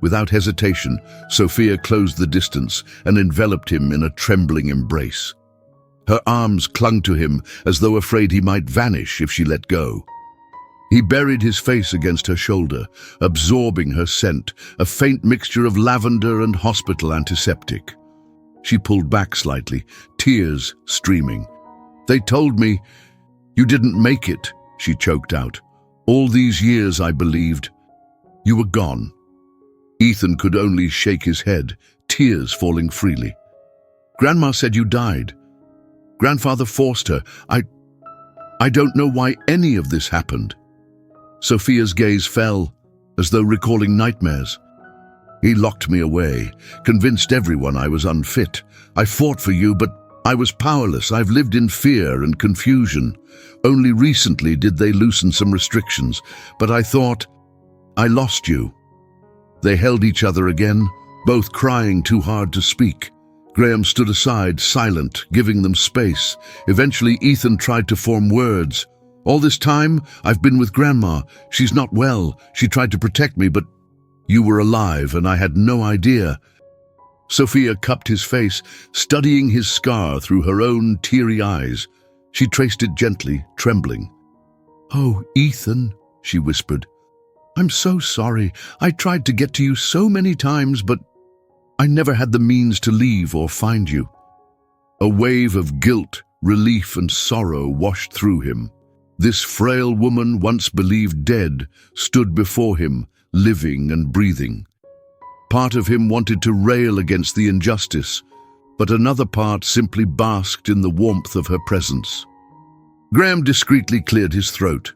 Without hesitation, Sophia closed the distance and enveloped him in a trembling embrace. Her arms clung to him as though afraid he might vanish if she let go. He buried his face against her shoulder, absorbing her scent, a faint mixture of lavender and hospital antiseptic. She pulled back slightly, tears streaming. "They told me you didn't make it," she choked out. "All these years I believed you were gone." Ethan could only shake his head, tears falling freely. "Grandma said you died. Grandfather forced her. I don't know why any of this happened." Sophia's gaze fell, as though recalling nightmares. "He locked me away, convinced everyone I was unfit. I fought for you, but I was powerless. I've lived in fear and confusion. Only recently did they loosen some restrictions, but I thought I lost you." They held each other again, both crying too hard to speak. Graham stood aside, silent, giving them space. Eventually, Ethan tried to form words. "All this time, I've been with Grandma. She's not well. She tried to protect me, but you were alive, and I had no idea." Sophia cupped his face, studying his scar through her own teary eyes. She traced it gently, trembling. "Oh, Ethan," she whispered. "I'm so sorry. I tried to get to you so many times, but I never had the means to leave or find you." A wave of guilt, relief, and sorrow washed through him. This frail woman, once believed dead, stood before him, living and breathing. Part of him wanted to rail against the injustice, but another part simply basked in the warmth of her presence. Graham discreetly cleared his throat.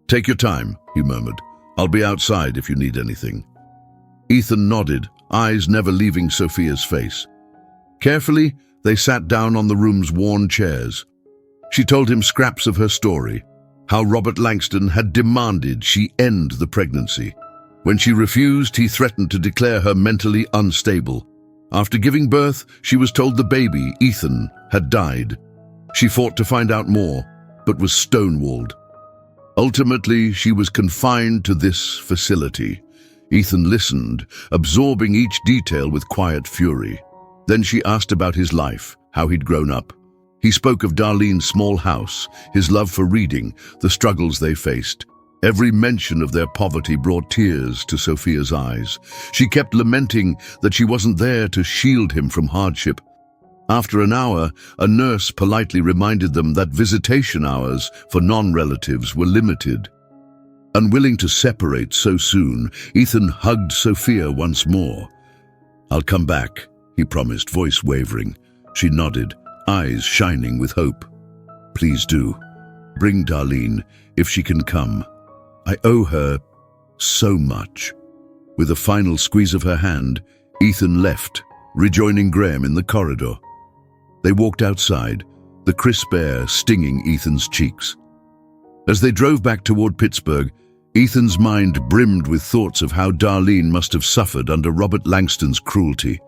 "Take your time," he murmured. "I'll be outside if you need anything." Ethan nodded, eyes never leaving Sophia's face. Carefully, they sat down on the room's worn chairs. She told him scraps of her story, how Robert Langston had demanded she end the pregnancy. When she refused, he threatened to declare her mentally unstable. After giving birth, she was told the baby, Ethan, had died. She fought to find out more, but was stonewalled. Ultimately, she was confined to this facility. Ethan listened, absorbing each detail with quiet fury. Then she asked about his life, how he'd grown up. He spoke of Darlene's small house, his love for reading, the struggles they faced. Every mention of their poverty brought tears to Sophia's eyes. She kept lamenting that she wasn't there to shield him from hardship. After an hour, a nurse politely reminded them that visitation hours for non-relatives were limited. Unwilling to separate so soon, Ethan hugged Sophia once more. "I'll come back," he promised, voice wavering. She nodded, eyes shining with hope. "Please do. Bring Darlene, if she can come. I owe her so much." With a final squeeze of her hand, Ethan left, rejoining Graham in the corridor. They walked outside, the crisp air stinging Ethan's cheeks. As they drove back toward Pittsburgh, Ethan's mind brimmed with thoughts of how Darlene must have suffered under Robert Langston's cruelty.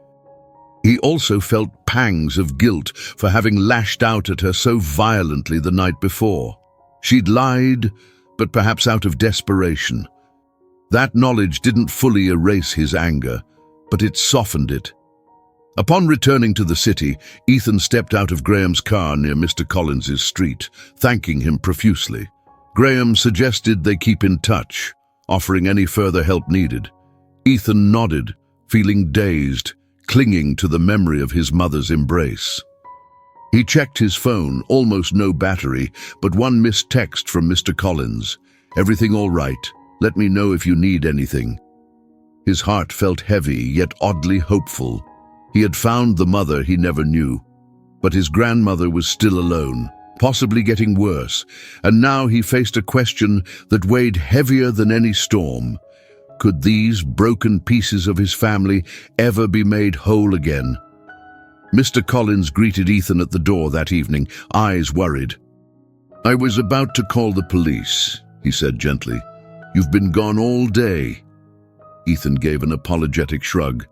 He also felt pangs of guilt for having lashed out at her so violently the night before. She'd lied, but perhaps out of desperation. That knowledge didn't fully erase his anger, but it softened it. Upon returning to the city, Ethan stepped out of Graham's car near Mr. Collins's street, thanking him profusely. Graham suggested they keep in touch, offering any further help needed. Ethan nodded, feeling dazed, clinging to the memory of his mother's embrace. He checked his phone, almost no battery, but one missed text from Mr. Collins. "Everything all right? Let me know if you need anything." His heart felt heavy, yet oddly hopeful. He had found the mother he never knew, but his grandmother was still alone, possibly getting worse, and now he faced a question that weighed heavier than any storm. Could these broken pieces of his family ever be made whole again? Mr. Collins greeted Ethan at the door that evening, eyes worried. "I was about to call the police," he said gently. "You've been gone all day." Ethan gave an apologetic shrug.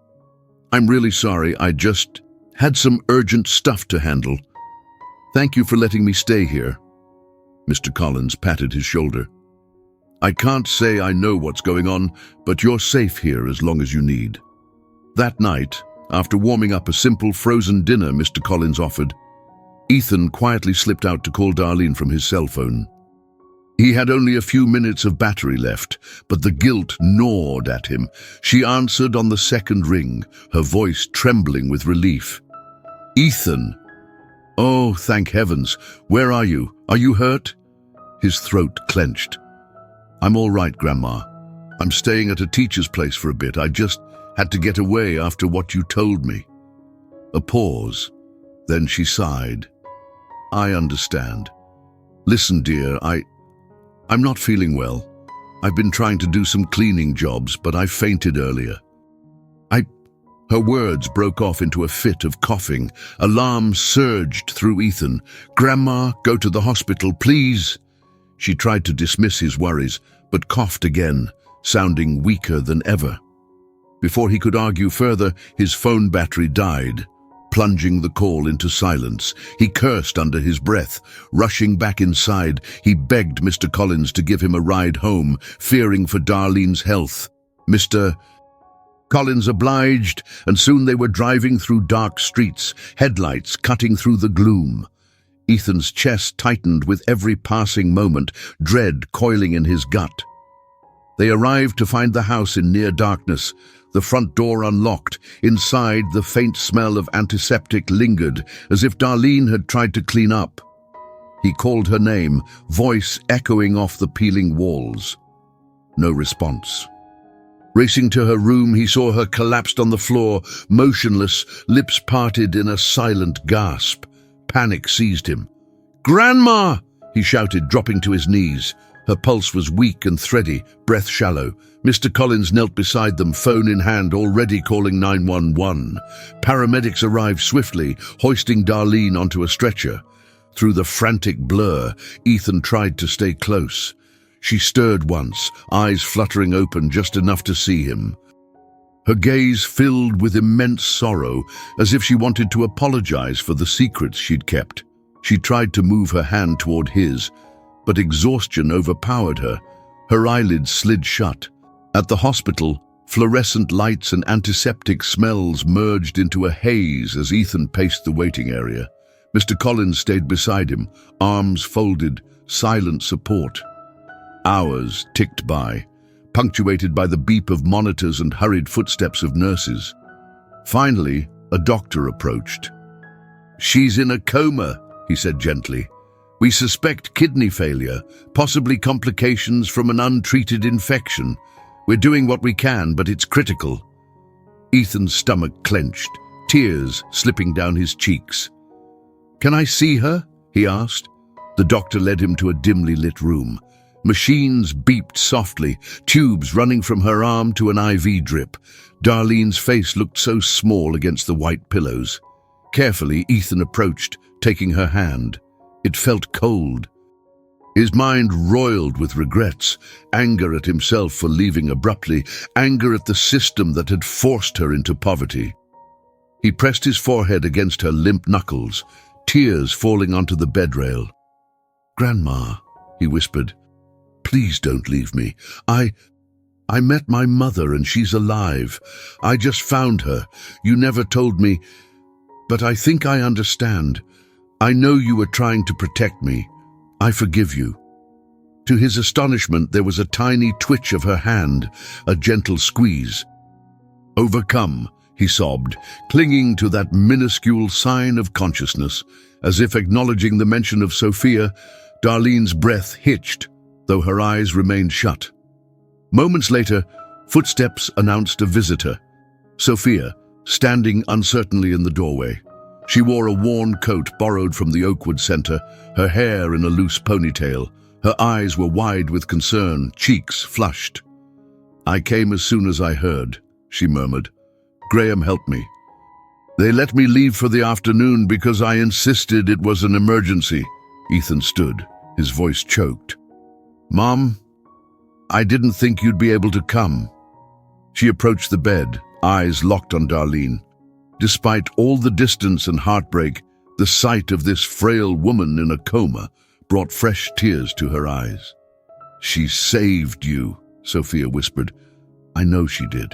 "I'm really sorry, I just had some urgent stuff to handle. Thank you for letting me stay here." Mr. Collins patted his shoulder. "I can't say I know what's going on, but you're safe here as long as you need." That night, after warming up a simple frozen dinner Mr. Collins offered, Ethan quietly slipped out to call Darlene from his cell phone. He had only a few minutes of battery left, but the guilt gnawed at him. She answered on the second ring, her voice trembling with relief. "Ethan!" "Oh, thank heavens. Where are you? Are you hurt?" His throat clenched. "I'm all right, Grandma. I'm staying at a teacher's place for a bit. I just had to get away after what you told me." A pause. Then she sighed. "I understand. Listen, dear, I'm not feeling well. I've been trying to do some cleaning jobs, but I fainted earlier." Her words broke off into a fit of coughing. Alarm surged through Ethan. "Grandma, go to the hospital, please." She tried to dismiss his worries, but coughed again, sounding weaker than ever. Before he could argue further, his phone battery died, plunging the call into silence. He cursed under his breath. Rushing back inside, he begged Mr. Collins to give him a ride home, fearing for Darlene's health. Mr. Collins obliged, and soon they were driving through dark streets, headlights cutting through the gloom. Ethan's chest tightened with every passing moment, dread coiling in his gut. They arrived to find the house in near darkness, the front door unlocked. Inside, the faint smell of antiseptic lingered, as if Darlene had tried to clean up. He called her name, voice echoing off the peeling walls. No response. Racing to her room, he saw her collapsed on the floor, motionless, lips parted in a silent gasp. Panic seized him. "Grandma!" he shouted, dropping to his knees. Her pulse was weak and thready, breath shallow. Mr. Collins knelt beside them, phone in hand, already calling 911. Paramedics arrived swiftly, hoisting Darlene onto a stretcher. Through the frantic blur, Ethan tried to stay close. She stirred once, eyes fluttering open just enough to see him. Her gaze filled with immense sorrow, as if she wanted to apologize for the secrets she'd kept. She tried to move her hand toward his, but exhaustion overpowered her. Her eyelids slid shut. At the hospital, Fluorescent lights and antiseptic smells merged into a haze as Ethan paced the waiting area. Mr. Collins stayed beside him, arms folded, silent support. Hours ticked by, punctuated by the beep of monitors and hurried footsteps of nurses. Finally, a doctor approached. "She's in a coma," he said gently. "We suspect kidney failure, possibly complications from an untreated infection. We're doing what we can, but it's critical." Ethan's stomach clenched, tears slipping down his cheeks. "Can I see her?" he asked. The doctor led him to a dimly lit room. Machines beeped softly, tubes running from her arm to an IV drip. Darlene's face looked so small against the white pillows. Carefully, Ethan approached, taking her hand. It felt cold. His mind roiled with regrets, anger at himself for leaving abruptly, anger at the system that had forced her into poverty. He pressed his forehead against her limp knuckles, tears falling onto the bedrail. "Grandma," he whispered, "please don't leave me. I met my mother and she's alive. I just found her. You never told me, but I think I understand. I know you were trying to protect me. I forgive you." To his astonishment, there was a tiny twitch of her hand, a gentle squeeze. "Overcome," he sobbed, clinging to that minuscule sign of consciousness. As if acknowledging the mention of Sophia, Darlene's breath hitched, though her eyes remained shut. Moments later, footsteps announced a visitor. Sophia, standing uncertainly in the doorway. She wore a worn coat borrowed from the Oakwood Center, her hair in a loose ponytail. Her eyes were wide with concern, cheeks flushed. "I came as soon as I heard," she murmured. "Graham helped me. They let me leave for the afternoon because I insisted it was an emergency." Ethan stood, his voice choked. "Mom, I didn't think you'd be able to come." She approached the bed, eyes locked on Darlene. Despite all the distance and heartbreak, the sight of this frail woman in a coma brought fresh tears to her eyes. "She saved you," Sophia whispered. "I know she did.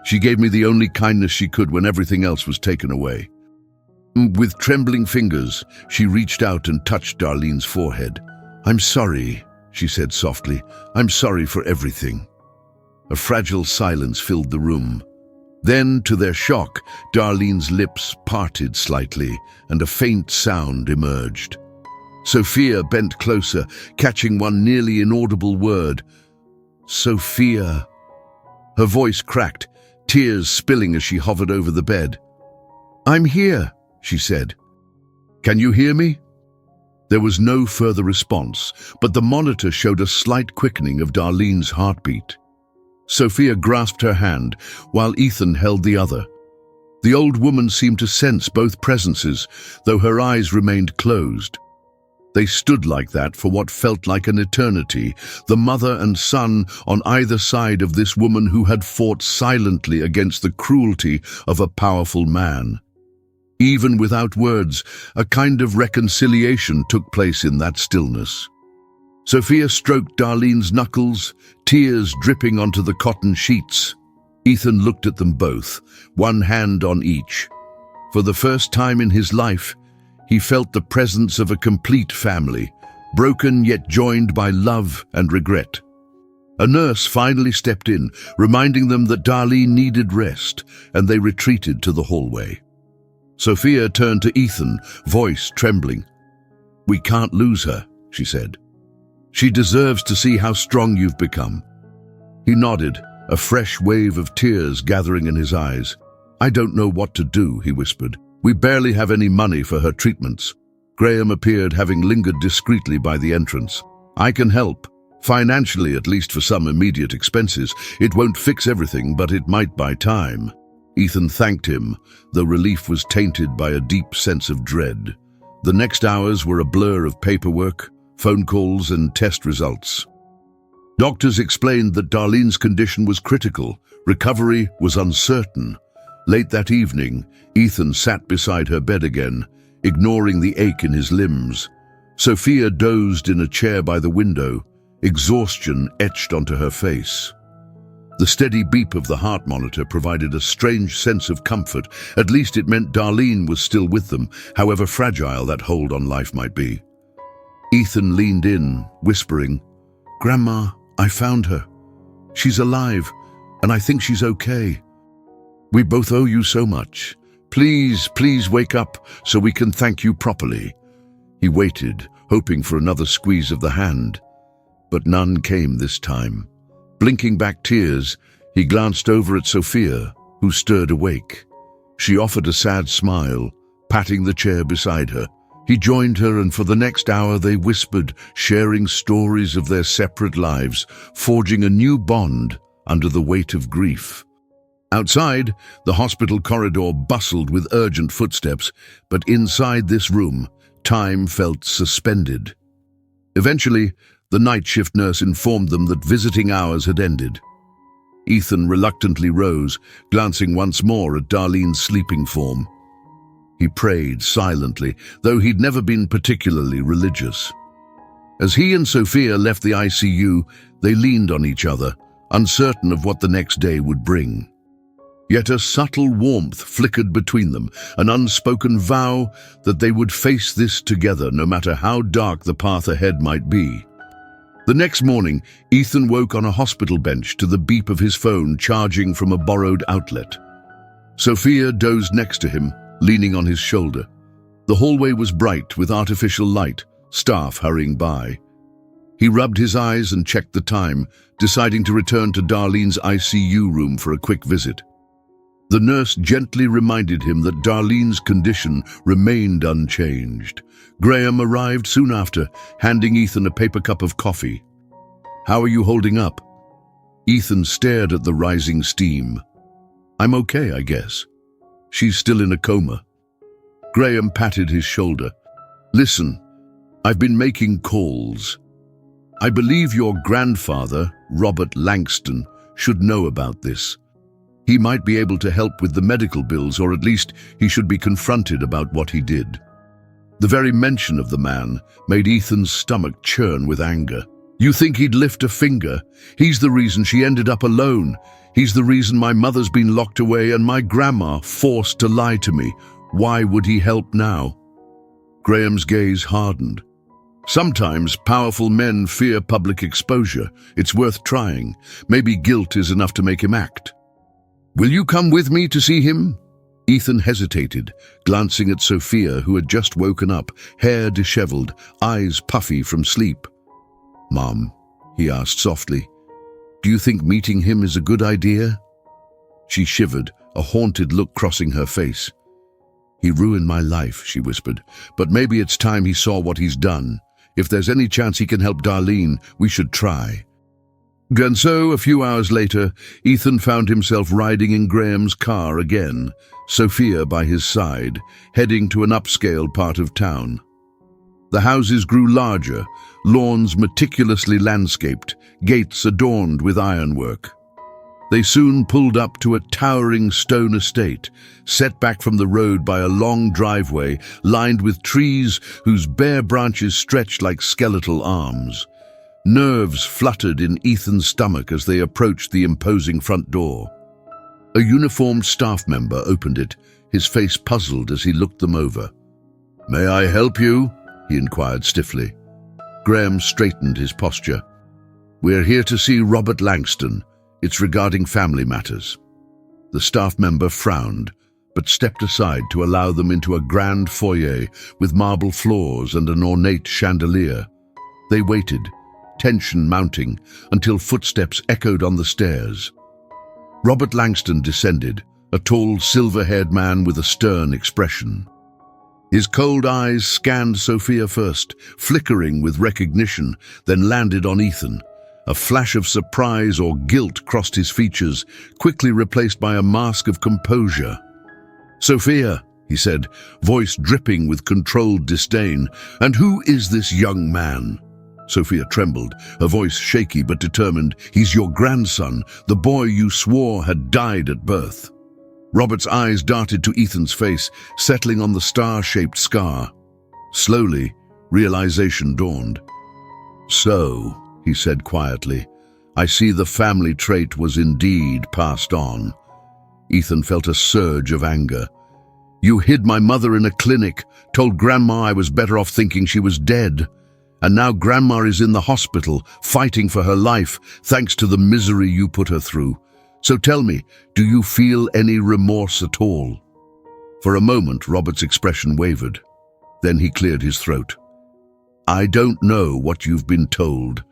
She gave me the only kindness she could when everything else was taken away." With trembling fingers, she reached out and touched Darlene's forehead. "I'm sorry," she said softly. "I'm sorry for everything." A fragile silence filled the room. Then, to their shock, Darlene's lips parted slightly, and a faint sound emerged. Sophia bent closer, catching one nearly inaudible word. "Sophia." Her voice cracked, tears spilling as she hovered over the bed. "I'm here," she said. "Can you hear me?" There was no further response, but the monitor showed a slight quickening of Darlene's heartbeat. Sophia grasped her hand, while Ethan held the other. The old woman seemed to sense both presences, though her eyes remained closed. They stood like that for what felt like an eternity, the mother and son on either side of this woman who had fought silently against the cruelty of a powerful man. Even without words, a kind of reconciliation took place in that stillness. Sophia stroked Darlene's knuckles, tears dripping onto the cotton sheets. Ethan looked at them both, one hand on each. For the first time in his life, he felt the presence of a complete family, broken yet joined by love and regret. A nurse finally stepped in, reminding them that Darlene needed rest, and they retreated to the hallway. Sophia turned to Ethan, voice trembling. "We can't lose her," she said. "She deserves to see how strong you've become." He nodded, a fresh wave of tears gathering in his eyes. "I don't know what to do," he whispered. "We barely have any money for her treatments." Graham appeared, having lingered discreetly by the entrance. "I can help, financially at least for some immediate expenses. It won't fix everything, but it might buy time." Ethan thanked him, though relief was tainted by a deep sense of dread. The next hours were a blur of paperwork, phone calls, and test results. Doctors explained that Darlene's condition was critical. Recovery was uncertain. Late that evening, Ethan sat beside her bed again, ignoring the ache in his limbs. Sophia dozed in a chair by the window, exhaustion etched onto her face. The steady beep of the heart monitor provided a strange sense of comfort. At least it meant Darlene was still with them, however fragile that hold on life might be. Ethan leaned in, whispering, "Grandma, I found her. She's alive, and I think she's okay. We both owe you so much. Please wake up so we can thank you properly." He waited, hoping for another squeeze of the hand, but none came this time. Blinking back tears, he glanced over at Sophia, who stirred awake. She offered a sad smile, patting the chair beside her. He joined her, and for the next hour they whispered, sharing stories of their separate lives, forging a new bond under the weight of grief. Outside, the hospital corridor bustled with urgent footsteps, but inside this room, time felt suspended. Eventually, the night shift nurse informed them that visiting hours had ended. Ethan reluctantly rose, glancing once more at Darlene's sleeping form. He prayed silently, though he'd never been particularly religious. As he and Sophia left the ICU, they leaned on each other, uncertain of what the next day would bring. Yet a subtle warmth flickered between them, an unspoken vow that they would face this together no matter how dark the path ahead might be. The next morning, Ethan woke on a hospital bench to the beep of his phone charging from a borrowed outlet. Sophia dozed next to him, leaning on his shoulder. The hallway was bright with artificial light, staff hurrying by. He rubbed his eyes and checked the time, deciding to return to Darlene's ICU room for a quick visit. The nurse gently reminded him that Darlene's condition remained unchanged. Graham arrived soon after, handing Ethan a paper cup of coffee. "How are you holding up?" Ethan stared at the rising steam. "I'm okay, I guess. She's still in a coma." Graham patted his shoulder. "Listen, I've been making calls. I believe your grandfather, Robert Langston, should know about this. He might be able to help with the medical bills, or at least he should be confronted about what he did." The very mention of the man made Ethan's stomach churn with anger. "You think he'd lift a finger? He's the reason she ended up alone. He's the reason my mother's been locked away and my grandma forced to lie to me. Why would he help now?" Graham's gaze hardened. "Sometimes powerful men fear public exposure. It's worth trying. Maybe guilt is enough to make him act." "Will you come with me to see him?" Ethan hesitated, glancing at Sophia, who had just woken up, hair disheveled, eyes puffy from sleep. "Mom," he asked softly, "do you think meeting him is a good idea?" She shivered, a haunted look crossing her face. "He ruined my life," she whispered, "but maybe it's time he saw what he's done. If there's any chance he can help Darlene, we should try." And so, a few hours later, Ethan found himself riding in Graham's car again, Sophia by his side, heading to an upscale part of town. The houses grew larger, lawns meticulously landscaped, gates adorned with ironwork. They soon pulled up to a towering stone estate, set back from the road by a long driveway lined with trees whose bare branches stretched like skeletal arms. Nerves fluttered in Ethan's stomach as they approached the imposing front door. A uniformed staff member opened it, his face puzzled as he looked them over. "May I help you?" he inquired stiffly. Graham straightened his posture. "We're here to see Robert Langston. It's regarding family matters." The staff member frowned, but stepped aside to allow them into a grand foyer with marble floors and an ornate chandelier. They waited, tension mounting, until footsteps echoed on the stairs. Robert Langston descended, a tall, silver-haired man with a stern expression. His cold eyes scanned Sophia first, flickering with recognition, then landed on Ethan. A flash of surprise or guilt crossed his features, quickly replaced by a mask of composure. "Sophia," he said, voice dripping with controlled disdain, "and who is this young man?" Sophia trembled, her voice shaky but determined. "He's your grandson, the boy you swore had died at birth." Robert's eyes darted to Ethan's face, settling on the star-shaped scar. Slowly, realization dawned. "So," he said quietly, I see the family trait was indeed passed on. Ethan felt a surge of anger. You hid my mother in a clinic, told Grandma I was better off thinking she was dead. And now Grandma is in the hospital, fighting for her life, thanks to the misery you put her through. So tell me, do you feel any remorse at all? For a moment, Robert's expression wavered. Then he cleared his throat. I don't know what you've been told,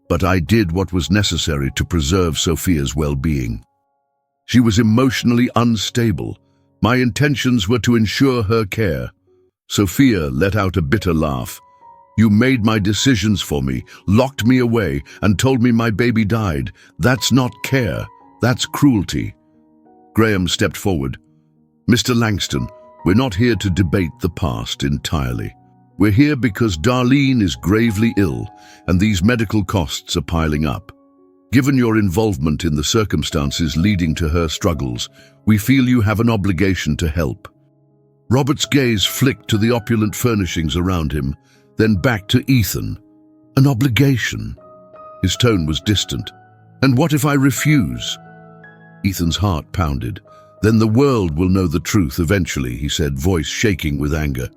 but I did what was necessary to preserve Sophia's well-being. She was emotionally unstable. My intentions were to ensure her care. Sophia let out a bitter laugh. You made my decisions for me, locked me away, and told me my baby died. That's not care. That's cruelty. Graham stepped forward. Mr. Langston, we're not here to debate the past entirely. We're here because Darlene is gravely ill, and these medical costs are piling up. Given your involvement in the circumstances leading to her struggles, we feel you have an obligation to help. Robert's gaze flicked to the opulent furnishings around him, then back to Ethan. An obligation? His tone was distant. And what if I refuse? Ethan's heart pounded. Then the world will know the truth eventually, he said, voice shaking with anger.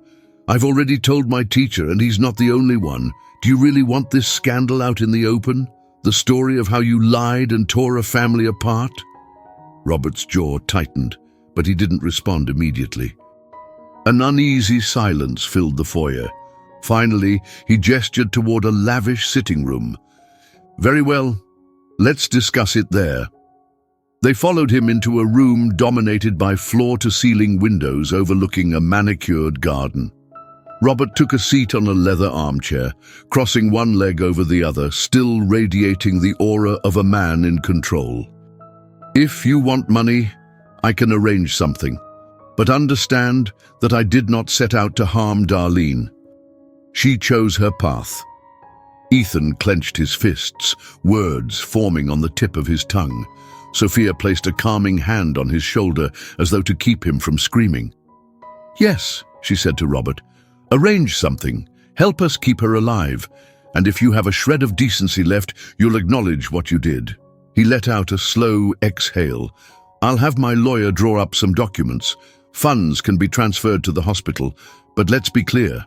I've already told my teacher, and he's not the only one. Do you really want this scandal out in the open? The story of how you lied and tore a family apart? Robert's jaw tightened, but he didn't respond immediately. An uneasy silence filled the foyer. Finally, he gestured toward a lavish sitting room. Very well, let's discuss it there. They followed him into a room dominated by floor-to-ceiling windows overlooking a manicured garden. Robert took a seat on a leather armchair, crossing one leg over the other, still radiating the aura of a man in control. If you want money, I can arrange something, but understand that I did not set out to harm Darlene. She chose her path. Ethan clenched his fists, words forming on the tip of his tongue. Sophia placed a calming hand on his shoulder as though to keep him from screaming. Yes, she said to Robert, arrange something. Help us keep her alive. And if you have a shred of decency left, you'll acknowledge what you did. He let out a slow exhale. I'll have my lawyer draw up some documents. Funds can be transferred to the hospital, but let's be clear.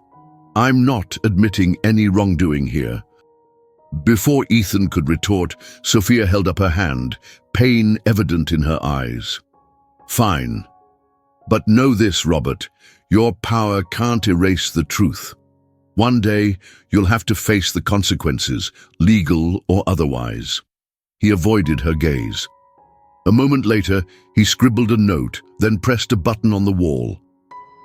I'm not admitting any wrongdoing here. Before Ethan could retort, Sophia held up her hand, pain evident in her eyes. Fine. But know this, Robert, your power can't erase the truth. One day, you'll have to face the consequences, legal or otherwise. He avoided her gaze. A moment later, he scribbled a note, then pressed a button on the wall.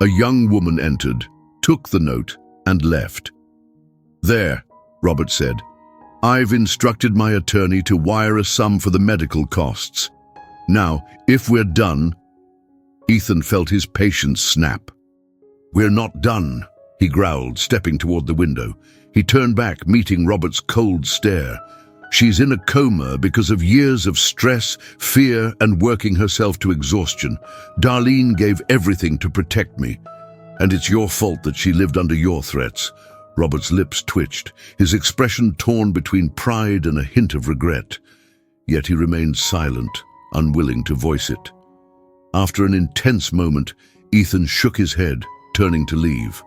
A young woman entered, took the note, and left. There, Robert said. I've instructed my attorney to wire a sum for the medical costs. Now, if we're done... Ethan felt his patience snap. We're not done, he growled, stepping toward the window. He turned back, meeting Robert's cold stare. She's in a coma because of years of stress, fear, and working herself to exhaustion. Darlene gave everything to protect me. And it's your fault that she lived under your threats. Robert's lips twitched, his expression torn between pride and a hint of regret. Yet he remained silent, unwilling to voice it. After an intense moment, Ethan shook his head, turning to leave.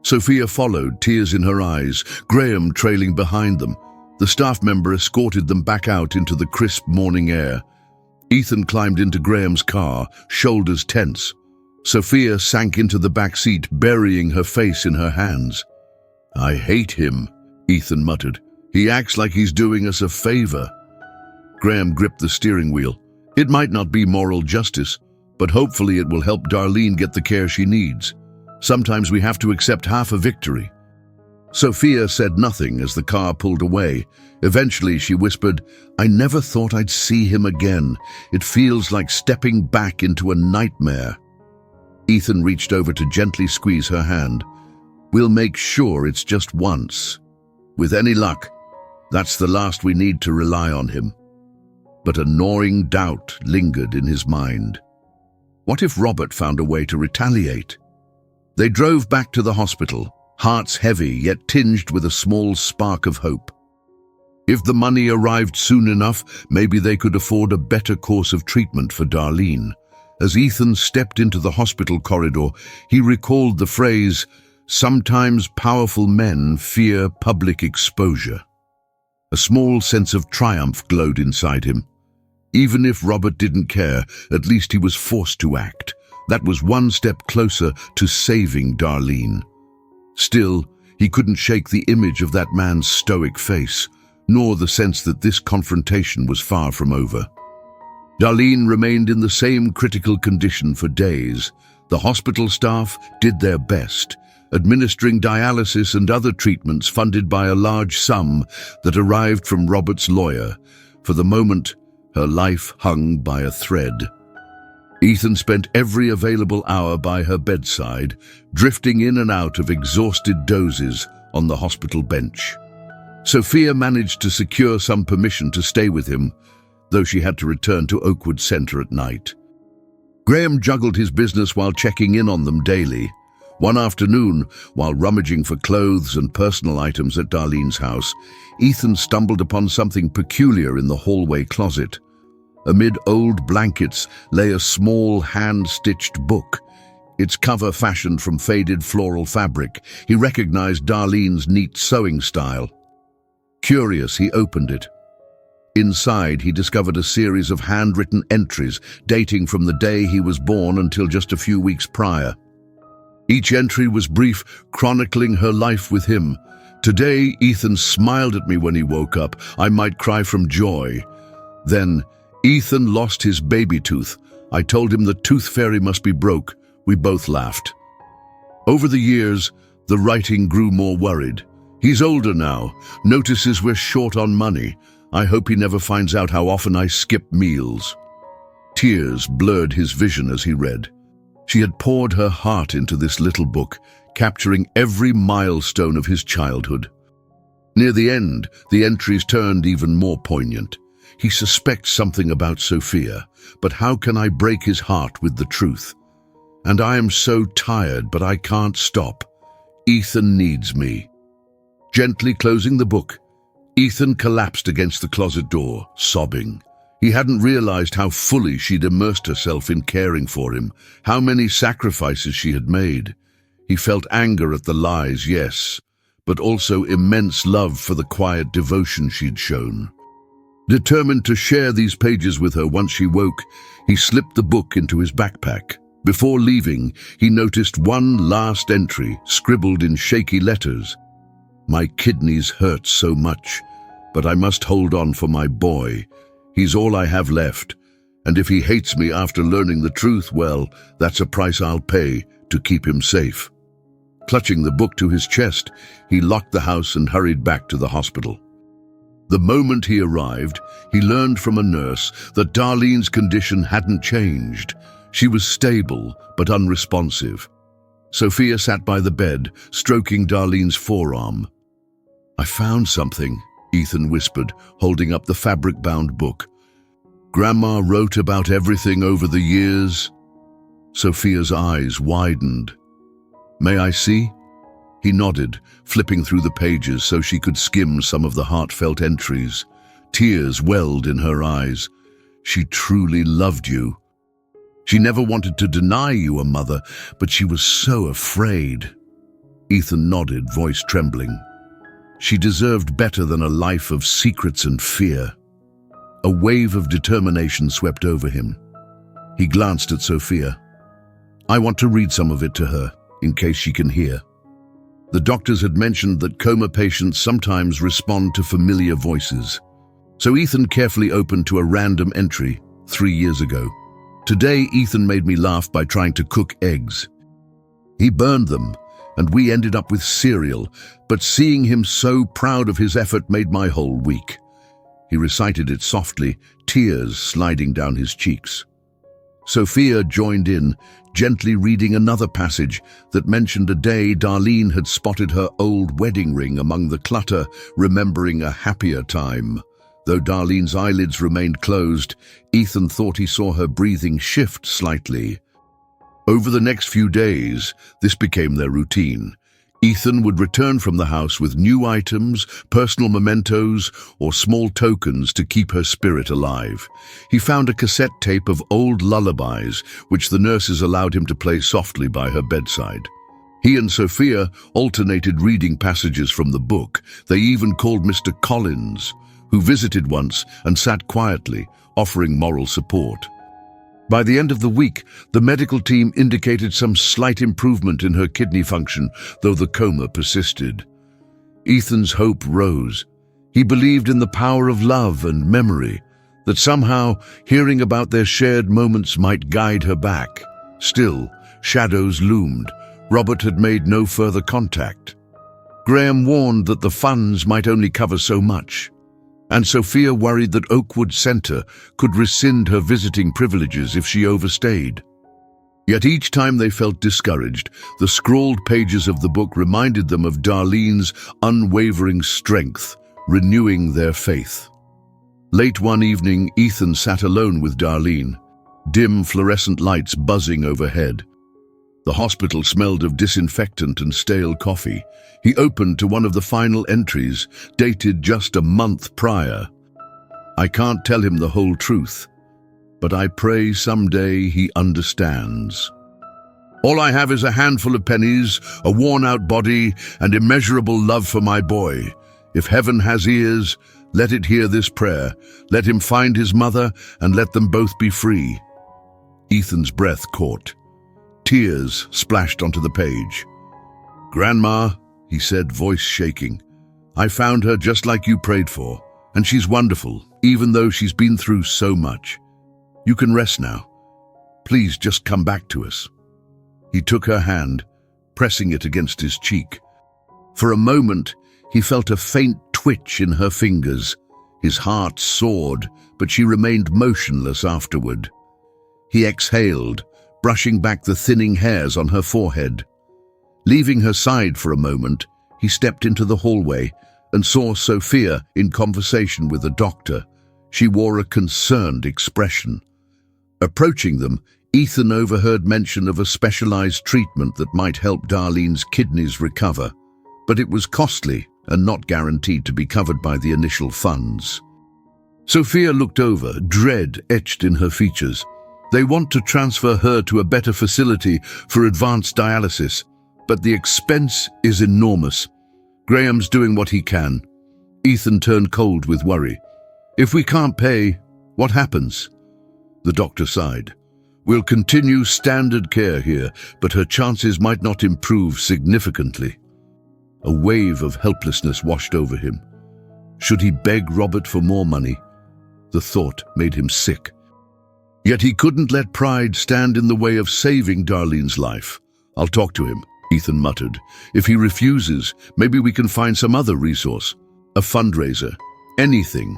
Sophia followed, tears in her eyes, Graham trailing behind them. The staff member escorted them back out into the crisp morning air. Ethan climbed into Graham's car, shoulders tense. Sophia sank into the back seat, burying her face in her hands. I hate him, Ethan muttered. He acts like he's doing us a favor. Graham gripped the steering wheel. It might not be moral justice, but hopefully it will help Darlene get the care she needs. Sometimes we have to accept half a victory. Sophia said nothing as the car pulled away. Eventually she whispered, I never thought I'd see him again. It feels like stepping back into a nightmare. Ethan reached over to gently squeeze her hand. We'll make sure it's just once. With any luck, that's the last we need to rely on him. But a gnawing doubt lingered in his mind. What if Robert found a way to retaliate? They drove back to the hospital, hearts heavy yet tinged with a small spark of hope. If the money arrived soon enough, maybe they could afford a better course of treatment for Darlene. As Ethan stepped into the hospital corridor, he recalled the phrase, "Sometimes powerful men fear public exposure." A small sense of triumph glowed inside him. Even if Robert didn't care, at least he was forced to act. That was one step closer to saving Darlene. Still, he couldn't shake the image of that man's stoic face, nor the sense that this confrontation was far from over. Darlene remained in the same critical condition for days. The hospital staff did their best, administering dialysis and other treatments funded by a large sum that arrived from Robert's lawyer. For the moment, her life hung by a thread. Ethan spent every available hour by her bedside, drifting in and out of exhausted dozes on the hospital bench. Sophia managed to secure some permission to stay with him, though she had to return to Oakwood Center at night. Graham juggled his business while checking in on them daily. One afternoon, while rummaging for clothes and personal items at Darlene's house, Ethan stumbled upon something peculiar in the hallway closet. Amid old blankets lay a small hand-stitched book, its cover fashioned from faded floral fabric. He recognized Darlene's neat sewing style. Curious, he opened it. Inside, he discovered a series of handwritten entries dating from the day he was born until just a few weeks prior. Each entry was brief, chronicling her life with him. "Today, Ethan smiled at me when he woke up. I might cry from joy. Then, Ethan lost his baby tooth. I told him the tooth fairy must be broke. We both laughed." Over the years, the writing grew more worried. "He's older now. Notices we're short on money. I hope he never finds out how often I skip meals." Tears blurred his vision as he read. She had poured her heart into this little book, capturing every milestone of his childhood. Near the end, the entries turned even more poignant. He suspects something about Sophia, but how can I break his heart with the truth? And I am so tired, but I can't stop. Ethan needs me. Gently closing the book, Ethan collapsed against the closet door, sobbing. He hadn't realized how fully she'd immersed herself in caring for him, how many sacrifices she had made. He felt anger at the lies, yes, but also immense love for the quiet devotion she'd shown. Determined to share these pages with her once she woke, he slipped the book into his backpack. Before leaving, he noticed one last entry, scribbled in shaky letters. "My kidneys hurt so much, but I must hold on for my boy. He's all I have left, and if he hates me after learning the truth, well, that's a price I'll pay to keep him safe." Clutching the book to his chest, he locked the house and hurried back to the hospital. The moment he arrived, he learned from a nurse that Darlene's condition hadn't changed. She was stable but unresponsive. Sophia sat by the bed, stroking Darlene's forearm. "I found something," Ethan whispered, holding up the fabric-bound book. "Grandma wrote about everything over the years." Sophia's eyes widened. "May I see?" He nodded, flipping through the pages so she could skim some of the heartfelt entries. Tears welled in her eyes. "She truly loved you. She never wanted to deny you a mother, but she was so afraid." Ethan nodded, voice trembling. She deserved better than a life of secrets and fear. A wave of determination swept over him. He glanced at Sophia. "I want to read some of it to her, in case she can hear." The doctors had mentioned that coma patients sometimes respond to familiar voices. So Ethan carefully opened to a random entry, 3 years ago. "Today, Ethan made me laugh by trying to cook eggs. He burned them, and we ended up with cereal, but seeing him so proud of his effort made my whole week." He recited it softly, tears sliding down his cheeks. Sophia joined in, gently reading another passage that mentioned a day Darlene had spotted her old wedding ring among the clutter, remembering a happier time. Though Darlene's eyelids remained closed, Ethan thought he saw her breathing shift slightly. Over the next few days, this became their routine. Ethan would return from the house with new items, personal mementos, or small tokens to keep her spirit alive. He found a cassette tape of old lullabies, which the nurses allowed him to play softly by her bedside. He and Sophia alternated reading passages from the book. They even called Mr. Collins, who visited once and sat quietly, offering moral support. By the end of the week, the medical team indicated some slight improvement in her kidney function, though the coma persisted. Ethan's hope rose. He believed in the power of love and memory, that somehow hearing about their shared moments might guide her back. Still, shadows loomed. Robert had made no further contact. Graham warned that the funds might only cover so much, and Sophia worried that Oakwood Center could rescind her visiting privileges if she overstayed. Yet each time they felt discouraged, the scrawled pages of the book reminded them of Darlene's unwavering strength, renewing their faith. Late one evening, Ethan sat alone with Darlene, dim fluorescent lights buzzing overhead. The hospital smelled of disinfectant and stale coffee. He opened to one of the final entries, dated just a month prior. I can't tell him the whole truth, but I pray someday he understands. All I have is a handful of pennies, a worn-out body, and immeasurable love for my boy. If heaven has ears, let it hear this prayer. Let him find his mother, and let them both be free. Ethan's breath caught. Tears splashed onto the page. "Grandma," he said, voice shaking, "I found her just like you prayed for, and she's wonderful, even though she's been through so much. You can rest now. Please just come back to us." He took her hand, pressing it against his cheek. For a moment, he felt a faint twitch in her fingers. His heart soared, but she remained motionless afterward. He exhaled, brushing back the thinning hairs on her forehead. Leaving her side for a moment, he stepped into the hallway and saw Sophia in conversation with a doctor. She wore a concerned expression. Approaching them, Ethan overheard mention of a specialized treatment that might help Darlene's kidneys recover, but it was costly and not guaranteed to be covered by the initial funds. Sophia looked over, dread etched in her features. They want to transfer her to a better facility for advanced dialysis, but the expense is enormous. Graham's doing what he can. Ethan turned cold with worry. "If we can't pay, what happens?" The doctor sighed. "We'll continue standard care here, but her chances might not improve significantly." A wave of helplessness washed over him. Should he beg Robert for more money? The thought made him sick. Yet he couldn't let pride stand in the way of saving Darlene's life. "I'll talk to him," Ethan muttered. "If he refuses, maybe we can find some other resource. A fundraiser. Anything."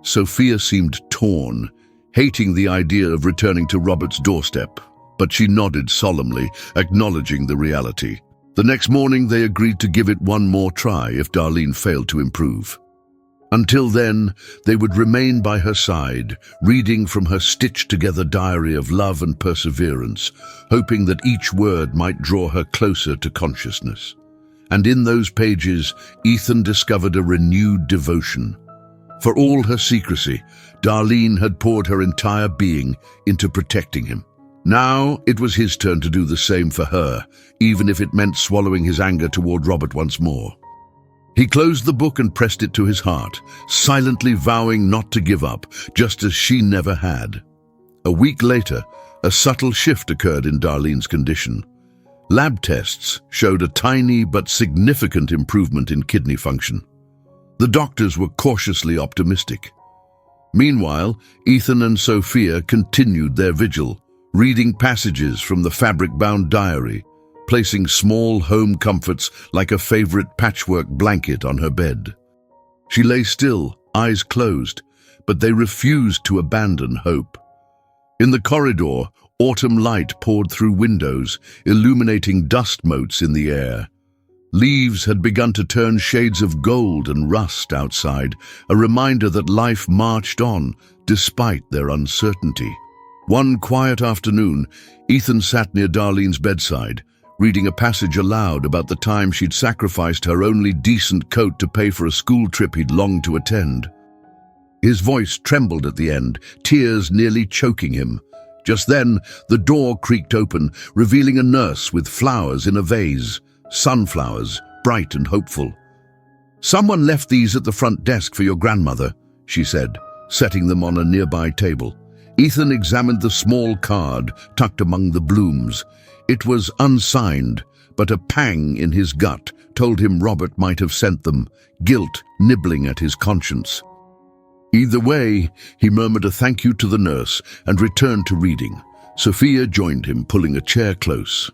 Sophia seemed torn, hating the idea of returning to Robert's doorstep, but she nodded solemnly, acknowledging the reality. The next morning they agreed to give it one more try if Darlene failed to improve. Until then, they would remain by her side, reading from her stitched-together diary of love and perseverance, hoping that each word might draw her closer to consciousness. And in those pages, Ethan discovered a renewed devotion. For all her secrecy, Darlene had poured her entire being into protecting him. Now it was his turn to do the same for her, even if it meant swallowing his anger toward Robert once more. He closed the book and pressed it to his heart, silently vowing not to give up, just as she never had. A week later, a subtle shift occurred in Darlene's condition. Lab tests showed a tiny but significant improvement in kidney function. The doctors were cautiously optimistic. Meanwhile, Ethan and Sophia continued their vigil, reading passages from the fabric-bound diary, placing small home comforts like a favorite patchwork blanket on her bed. She lay still, eyes closed, but they refused to abandon hope. In the corridor, autumn light poured through windows, illuminating dust motes in the air. Leaves had begun to turn shades of gold and rust outside, a reminder that life marched on despite their uncertainty. One quiet afternoon, Ethan sat near Darlene's bedside, reading a passage aloud about the time she'd sacrificed her only decent coat to pay for a school trip he'd longed to attend. His voice trembled at the end, tears nearly choking him. Just then, the door creaked open, revealing a nurse with flowers in a vase, sunflowers, bright and hopeful. "Someone left these at the front desk for your grandmother," she said, setting them on a nearby table. Ethan examined the small card tucked among the blooms. It was unsigned, but a pang in his gut told him Robert might have sent them, guilt nibbling at his conscience. Either way, he murmured a thank you to the nurse and returned to reading. Sophia joined him, pulling a chair close.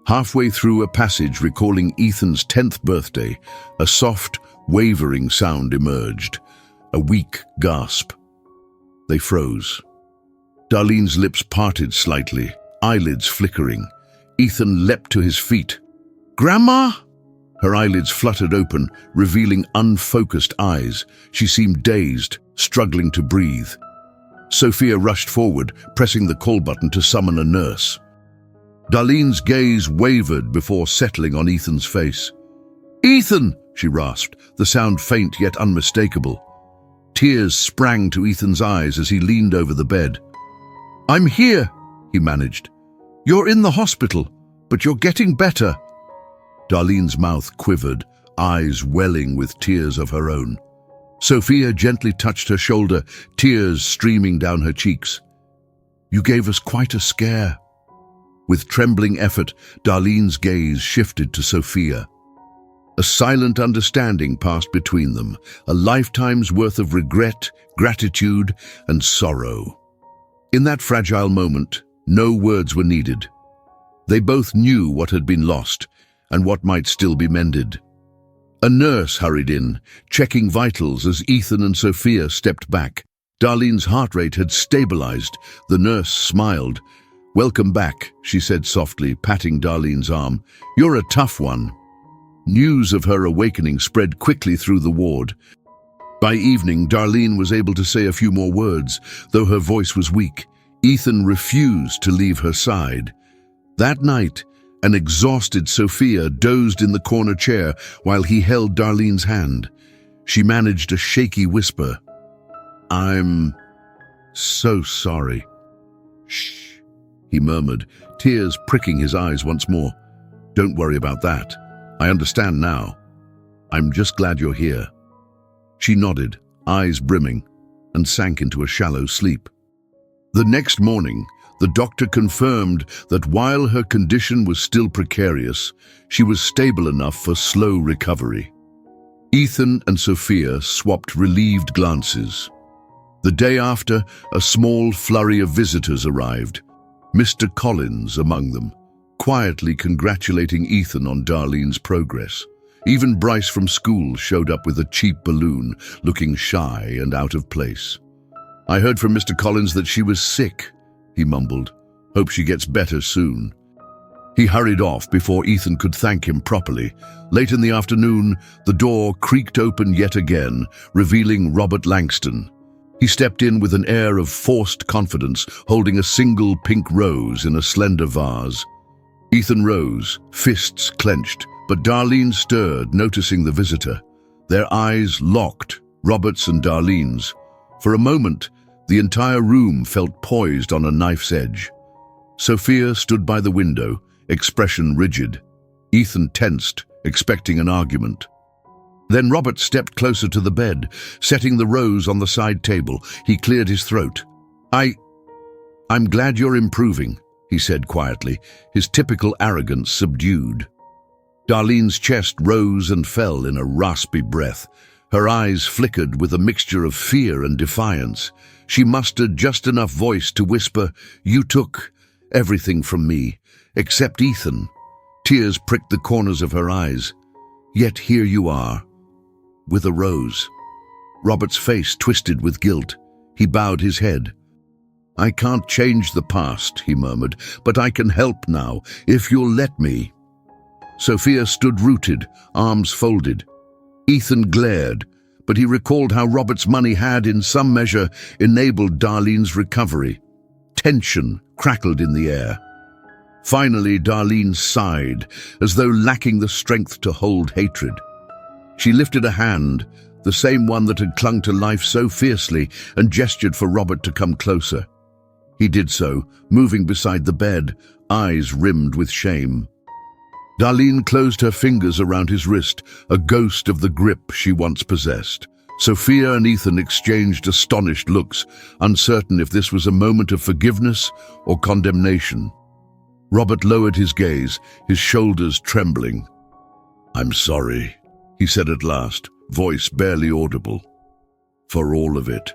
Halfway through a passage recalling Ethan's 10th birthday, a soft, wavering sound emerged, a weak gasp. They froze. Darlene's lips parted slightly, eyelids flickering. Ethan leapt to his feet. "Grandma?" Her eyelids fluttered open, revealing unfocused eyes. She seemed dazed, struggling to breathe. Sophia rushed forward, pressing the call button to summon a nurse. Darlene's gaze wavered before settling on Ethan's face. "Ethan!" she rasped, the sound faint yet unmistakable. Tears sprang to Ethan's eyes as he leaned over the bed. "I'm here," he managed. "You're in the hospital, but you're getting better." Darlene's mouth quivered, eyes welling with tears of her own. Sophia gently touched her shoulder, tears streaming down her cheeks. "You gave us quite a scare." With trembling effort, Darlene's gaze shifted to Sophia. A silent understanding passed between them, a lifetime's worth of regret, gratitude, and sorrow. In that fragile moment, no words were needed. They both knew what had been lost and what might still be mended. A nurse hurried in, checking vitals as Ethan and Sophia stepped back. Darlene's heart rate had stabilized. The nurse smiled. "Welcome back," she said softly, patting Darlene's arm. "You're a tough one." News of her awakening spread quickly through the ward. By evening, Darlene was able to say a few more words, though her voice was weak. Ethan refused to leave her side. That night, an exhausted Sophia dozed in the corner chair while he held Darlene's hand. She managed a shaky whisper. "I'm so sorry." "Shh," he murmured, tears pricking his eyes once more. "Don't worry about that. I understand now. I'm just glad you're here." She nodded, eyes brimming, and sank into a shallow sleep. The next morning, the doctor confirmed that while her condition was still precarious, she was stable enough for slow recovery. Ethan and Sophia swapped relieved glances. The day after, a small flurry of visitors arrived, Mr. Collins among them, quietly congratulating Ethan on Darlene's progress. Even Bryce from school showed up with a cheap balloon, looking shy and out of place. "I heard from Mr. Collins that she was sick," he mumbled. "Hope she gets better soon." He hurried off before Ethan could thank him properly. Late in the afternoon, the door creaked open yet again, revealing Robert Langston. He stepped in with an air of forced confidence, holding a single pink rose in a slender vase. Ethan rose, fists clenched, but Darlene stirred, noticing the visitor. Their eyes locked, Robert's and Darlene's. For a moment, the entire room felt poised on a knife's edge. Sophia stood by the window, expression rigid. Ethan tensed, expecting an argument. Then Robert stepped closer to the bed, setting the rose on the side table. He cleared his throat. I'm glad you're improving," he said quietly, his typical arrogance subdued. Darlene's chest rose and fell in a raspy breath. Her eyes flickered with a mixture of fear and defiance. She mustered just enough voice to whisper, "You took everything from me, except Ethan." Tears pricked the corners of her eyes. "Yet here you are, with a rose." Robert's face twisted with guilt. He bowed his head. "I can't change the past," he murmured, "but I can help now, if you'll let me." Sophia stood rooted, arms folded. Ethan glared, but he recalled how Robert's money had, in some measure, enabled Darlene's recovery. Tension crackled in the air. Finally, Darlene sighed, as though lacking the strength to hold hatred. She lifted a hand, the same one that had clung to life so fiercely, and gestured for Robert to come closer. He did so, moving beside the bed, eyes rimmed with shame. Darlene closed her fingers around his wrist, a ghost of the grip she once possessed. Sophia and Ethan exchanged astonished looks, uncertain if this was a moment of forgiveness or condemnation. Robert lowered his gaze, his shoulders trembling. "I'm sorry," he said at last, voice barely audible. "For all of it."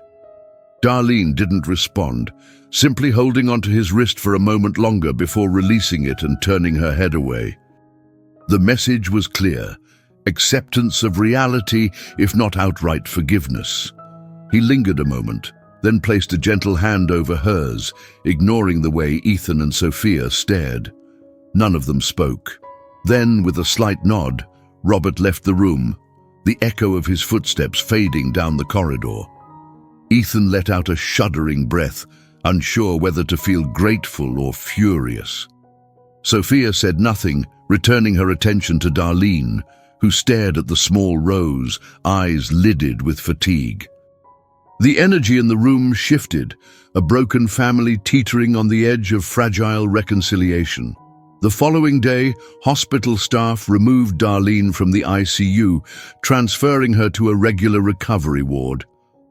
Darlene didn't respond, simply holding onto his wrist for a moment longer before releasing it and turning her head away. The message was clear: acceptance of reality, if not outright forgiveness. He lingered a moment, then placed a gentle hand over hers, ignoring the way Ethan and Sophia stared. None of them spoke. Then, with a slight nod, Robert left the room, the echo of his footsteps fading down the corridor. Ethan let out a shuddering breath, unsure whether to feel grateful or furious. Sophia said nothing, returning her attention to Darlene, who stared at the small rose, eyes lidded with fatigue. The energy in the room shifted, a broken family teetering on the edge of fragile reconciliation. The following day, hospital staff removed Darlene from the ICU, transferring her to a regular recovery ward.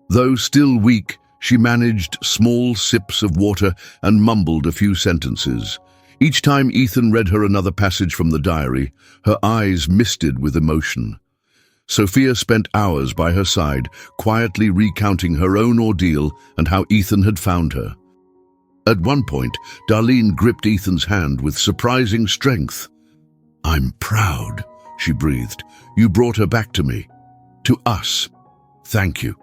Though still weak, she managed small sips of water and mumbled a few sentences. Each time Ethan read her another passage from the diary, her eyes misted with emotion. Sophia spent hours by her side, quietly recounting her own ordeal and how Ethan had found her. At one point, Darlene gripped Ethan's hand with surprising strength. "I'm proud," she breathed. "You brought her back to me. To us. Thank you."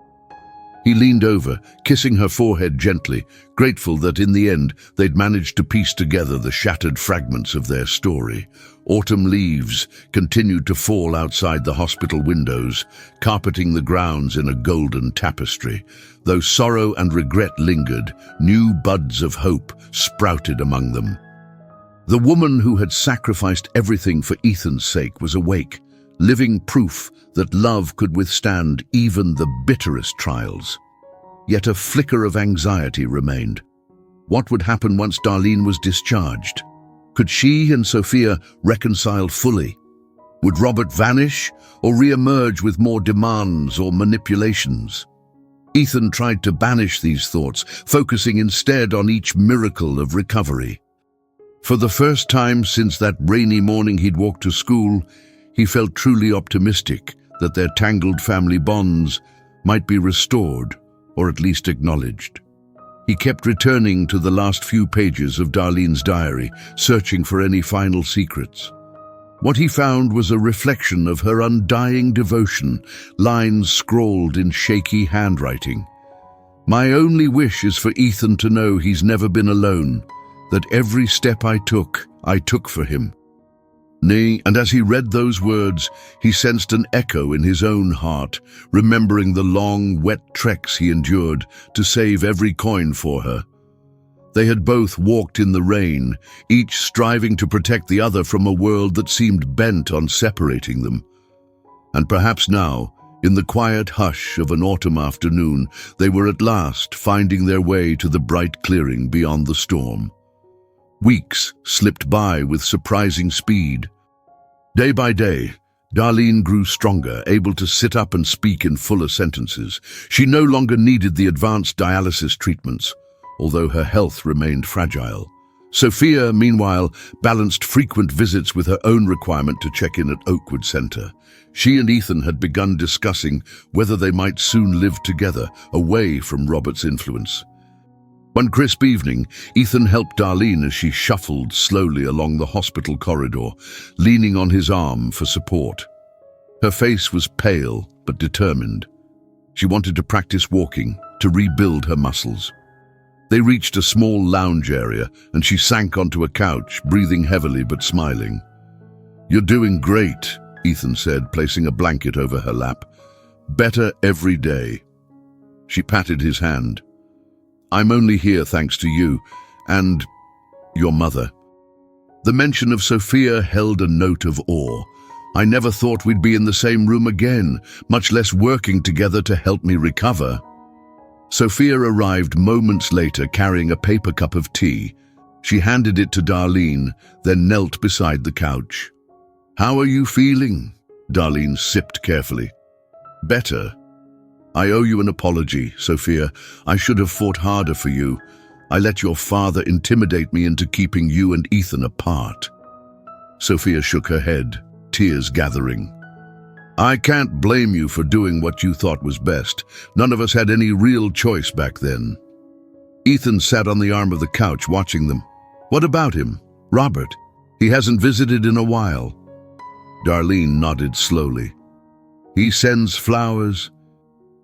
He leaned over, kissing her forehead gently, grateful that in the end they'd managed to piece together the shattered fragments of their story. Autumn leaves continued to fall outside the hospital windows, carpeting the grounds in a golden tapestry. Though sorrow and regret lingered, new buds of hope sprouted among them. The woman who had sacrificed everything for Ethan's sake was awake, living proof that love could withstand even the bitterest trials. Yet a flicker of anxiety remained. What would happen once Darlene was discharged? Could she and Sophia reconcile fully? Would Robert vanish or re-emerge with more demands or manipulations? Ethan tried to banish these thoughts, focusing instead on each miracle of recovery. For the first time since that rainy morning he'd walked to school, he felt truly optimistic that their tangled family bonds might be restored, or at least acknowledged. He kept returning to the last few pages of Darlene's diary, searching for any final secrets. What he found was a reflection of her undying devotion, lines scrawled in shaky handwriting. "My only wish is for Ethan to know he's never been alone, that every step I took for him." Nay, and as he read those words, he sensed an echo in his own heart, remembering the long, wet treks he endured to save every coin for her. They had both walked in the rain, each striving to protect the other from a world that seemed bent on separating them. And perhaps now, in the quiet hush of an autumn afternoon, they were at last finding their way to the bright clearing beyond the storm. Weeks slipped by with surprising speed. Day by day, Darlene grew stronger, able to sit up and speak in fuller sentences. She no longer needed the advanced dialysis treatments, although her health remained fragile. Sophia, meanwhile, balanced frequent visits with her own requirement to check in at Oakwood Center. She and Ethan had begun discussing whether they might soon live together, away from Robert's influence. One crisp evening, Ethan helped Darlene as she shuffled slowly along the hospital corridor, leaning on his arm for support. Her face was pale but determined. She wanted to practice walking, to rebuild her muscles. They reached a small lounge area, and she sank onto a couch, breathing heavily but smiling. "You're doing great," Ethan said, placing a blanket over her lap. "Better every day." She patted his hand. "I'm only here thanks to you, and your mother." The mention of Sophia held a note of awe. I never thought we'd be in the same room again, much less working together to help me recover. Sophia arrived moments later carrying a paper cup of tea. She handed it to Darlene, then knelt beside the couch. "How are you feeling?" Darlene sipped carefully. "Better. I owe you an apology, Sophia. I should have fought harder for you. I let your father intimidate me into keeping you and Ethan apart." Sophia shook her head, tears gathering. "I can't blame you for doing what you thought was best. None of us had any real choice back then." Ethan sat on the arm of the couch watching them. "What about him? Robert? He hasn't visited in a while." Darlene nodded slowly. "He sends flowers.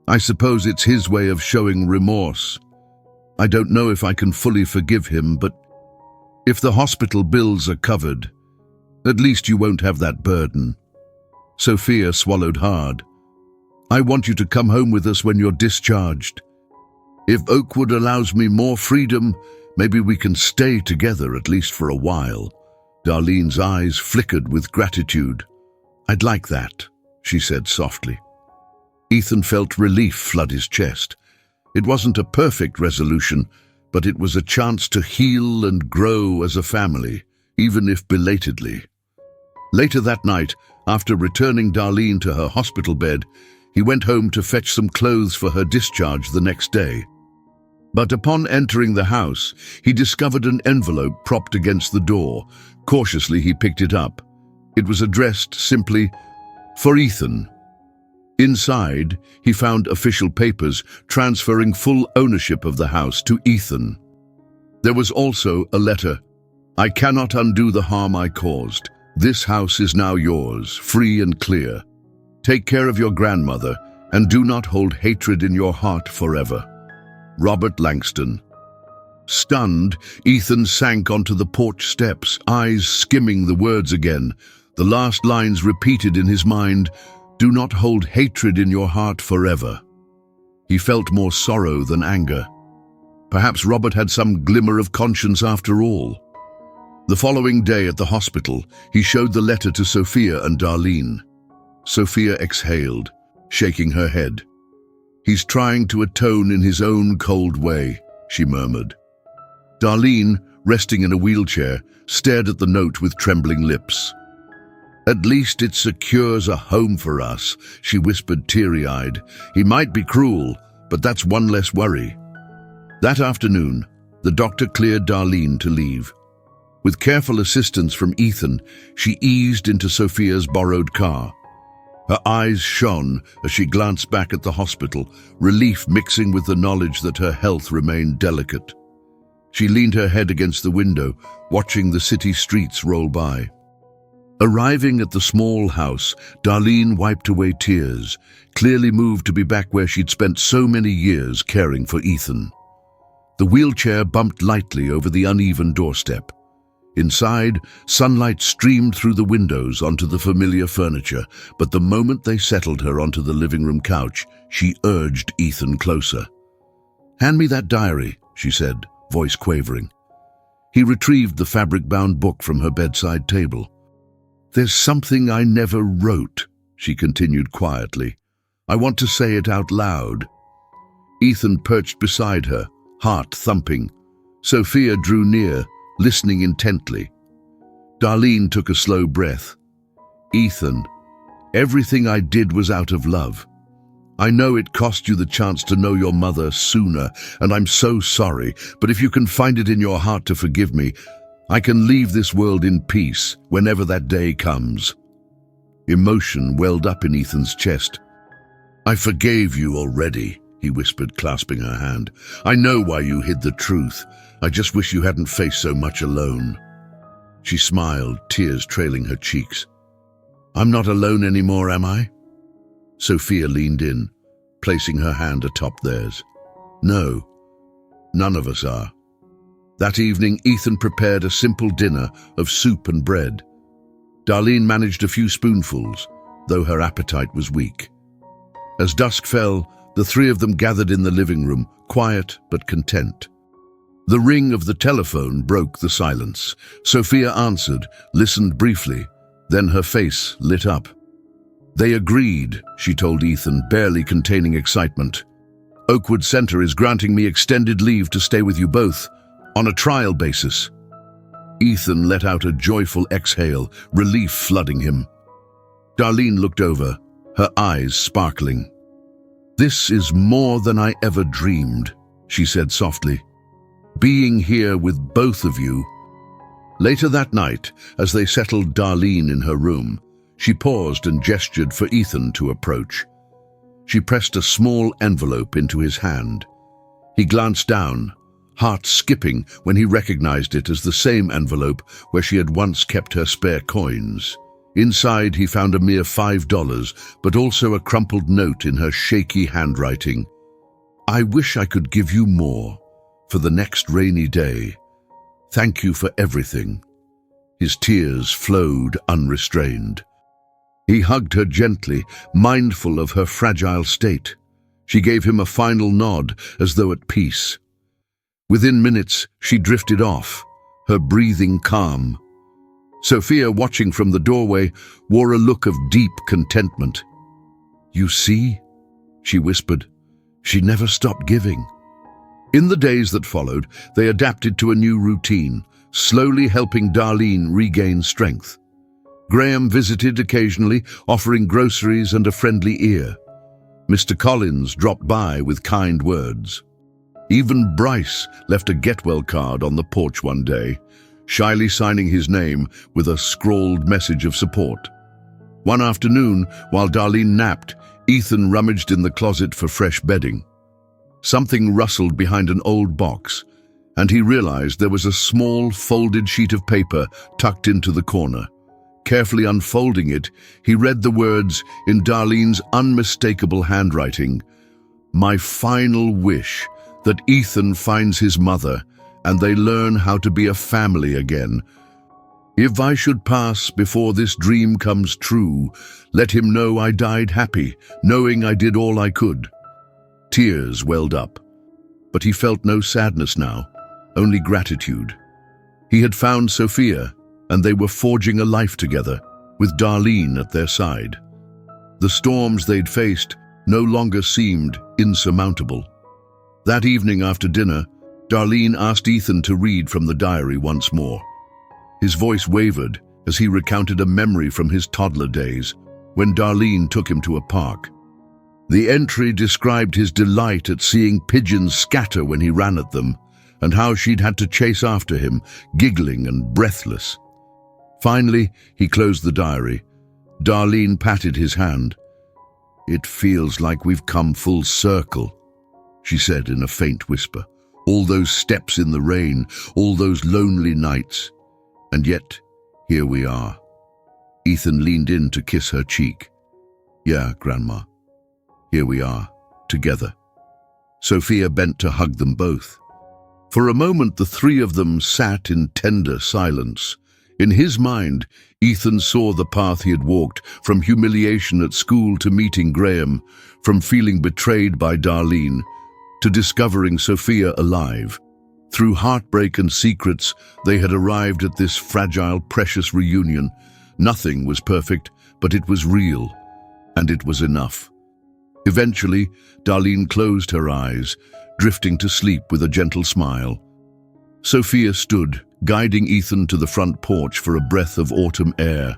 I suppose it's his way of showing remorse. I don't know if I can fully forgive him, but if the hospital bills are covered, at least you won't have that burden." Sophia swallowed hard. "I want you to come home with us when you're discharged. If Oakwood allows me more freedom, maybe we can stay together at least for a while." Darlene's eyes flickered with gratitude. "I'd like that," she said softly. Ethan felt relief flood his chest. It wasn't a perfect resolution, but it was a chance to heal and grow as a family, even if belatedly. Later that night, after returning Darlene to her hospital bed, he went home to fetch some clothes for her discharge the next day. But upon entering the house, he discovered an envelope propped against the door. Cautiously, he picked it up. It was addressed simply, "For Ethan." Inside, he found official papers transferring full ownership of the house to Ethan. There was also a letter. "I cannot undo the harm I caused. This house is now yours, free and clear. Take care of your grandmother, and do not hold hatred in your heart forever. Robert Langston." Stunned, Ethan sank onto the porch steps, eyes skimming the words again. The last lines repeated in his mind, "Do not hold hatred in your heart forever." He felt more sorrow than anger. Perhaps Robert had some glimmer of conscience after all. The following day at the hospital, he showed the letter to Sophia and Darlene. Sophia exhaled, shaking her head. "He's trying to atone in his own cold way," she murmured. Darlene, resting in a wheelchair, stared at the note with trembling lips. "At least it secures a home for us," she whispered teary-eyed. "He might be cruel, but that's one less worry." That afternoon, the doctor cleared Darlene to leave. With careful assistance from Ethan, she eased into Sophia's borrowed car. Her eyes shone as she glanced back at the hospital, relief mixing with the knowledge that her health remained delicate. She leaned her head against the window, watching the city streets roll by. Arriving at the small house, Darlene wiped away tears, clearly moved to be back where she'd spent so many years caring for Ethan. The wheelchair bumped lightly over the uneven doorstep. Inside, sunlight streamed through the windows onto the familiar furniture, but the moment they settled her onto the living room couch, she urged Ethan closer. "Hand me that diary," she said, voice quavering. He retrieved the fabric-bound book from her bedside table. "There's something I never wrote," she continued quietly. "I want to say it out loud." Ethan perched beside her, heart thumping. Sophia drew near, listening intently. Darlene took a slow breath. "Ethan, everything I did was out of love. I know it cost you the chance to know your mother sooner, and I'm so sorry, but if you can find it in your heart to forgive me, I can leave this world in peace whenever that day comes." Emotion welled up in Ethan's chest. "I forgave you already," he whispered, clasping her hand. "I know why you hid the truth. I just wish you hadn't faced so much alone." She smiled, tears trailing her cheeks. "I'm not alone anymore, am I?" Sophia leaned in, placing her hand atop theirs. "No, none of us are." That evening, Ethan prepared a simple dinner of soup and bread. Darlene managed a few spoonfuls, though her appetite was weak. As dusk fell, the three of them gathered in the living room, quiet but content. The ring of the telephone broke the silence. Sophia answered, listened briefly, then her face lit up. "They agreed," she told Ethan, barely containing excitement. "Oakwood Center is granting me extended leave to stay with you both, on a trial basis." Ethan let out a joyful exhale, relief flooding him. Darlene looked over, her eyes sparkling. "This is more than I ever dreamed," she said softly. "Being here with both of you." Later that night, as they settled Darlene in her room, she paused and gestured for Ethan to approach. She pressed a small envelope into his hand. He glanced down, heart skipping when he recognized it as the same envelope where she had once kept her spare coins. Inside, he found a mere $5, but also a crumpled note in her shaky handwriting. "I wish I could give you more for the next rainy day. Thank you for everything." His tears flowed unrestrained. He hugged her gently, mindful of her fragile state. She gave him a final nod, as though at peace. Within minutes, she drifted off, her breathing calm. Sophia, watching from the doorway, wore a look of deep contentment. "You see?" she whispered. "She never stopped giving." In the days that followed, they adapted to a new routine, slowly helping Darlene regain strength. Graham visited occasionally, offering groceries and a friendly ear. Mr. Collins dropped by with kind words. Even Bryce left a get-well card on the porch one day, shyly signing his name with a scrawled message of support. One afternoon, while Darlene napped, Ethan rummaged in the closet for fresh bedding. Something rustled behind an old box, and he realized there was a small, folded sheet of paper tucked into the corner. Carefully unfolding it, he read the words in Darlene's unmistakable handwriting, "My final wish, that Ethan finds his mother, and they learn how to be a family again. If I should pass before this dream comes true, let him know I died happy, knowing I did all I could." Tears welled up, but he felt no sadness now, only gratitude. He had found Sophia, and they were forging a life together, with Darlene at their side. The storms they'd faced no longer seemed insurmountable. That evening after dinner, Darlene asked Ethan to read from the diary once more. His voice wavered as he recounted a memory from his toddler days, when Darlene took him to a park. The entry described his delight at seeing pigeons scatter when he ran at them, and how she'd had to chase after him, giggling and breathless. Finally, he closed the diary. Darlene patted his hand. "It feels like we've come full circle," she said in a faint whisper. "All those steps in the rain, all those lonely nights. And yet, here we are." Ethan leaned in to kiss her cheek. "Yeah, Grandma. Here we are, together." Sophia bent to hug them both. For a moment, the three of them sat in tender silence. In his mind, Ethan saw the path he had walked, from humiliation at school to meeting Graham, from feeling betrayed by Darlene to discovering Sophia alive. Through heartbreak and secrets, they had arrived at this fragile, precious reunion. Nothing was perfect, but it was real, and it was enough. Eventually, Darlene closed her eyes, drifting to sleep with a gentle smile. Sophia stood, guiding Ethan to the front porch for a breath of autumn air.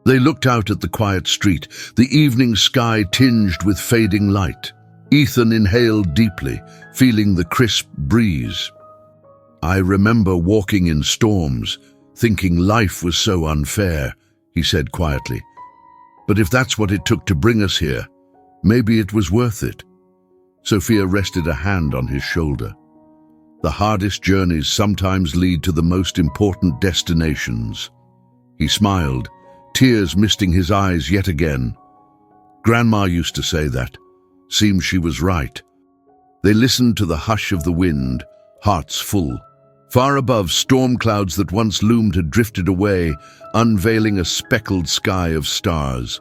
They looked out at the quiet street, the evening sky tinged with fading light. Ethan inhaled deeply, feeling the crisp breeze. "I remember walking in storms, thinking life was so unfair," he said quietly. "But if that's what it took to bring us here, maybe it was worth it." Sophia rested a hand on his shoulder. "The hardest journeys sometimes lead to the most important destinations." He smiled, tears misting his eyes yet again. "Grandma used to say that. Seems she was right." They listened to the hush of the wind, hearts full. Far above, storm clouds that once loomed had drifted away, unveiling a speckled sky of stars.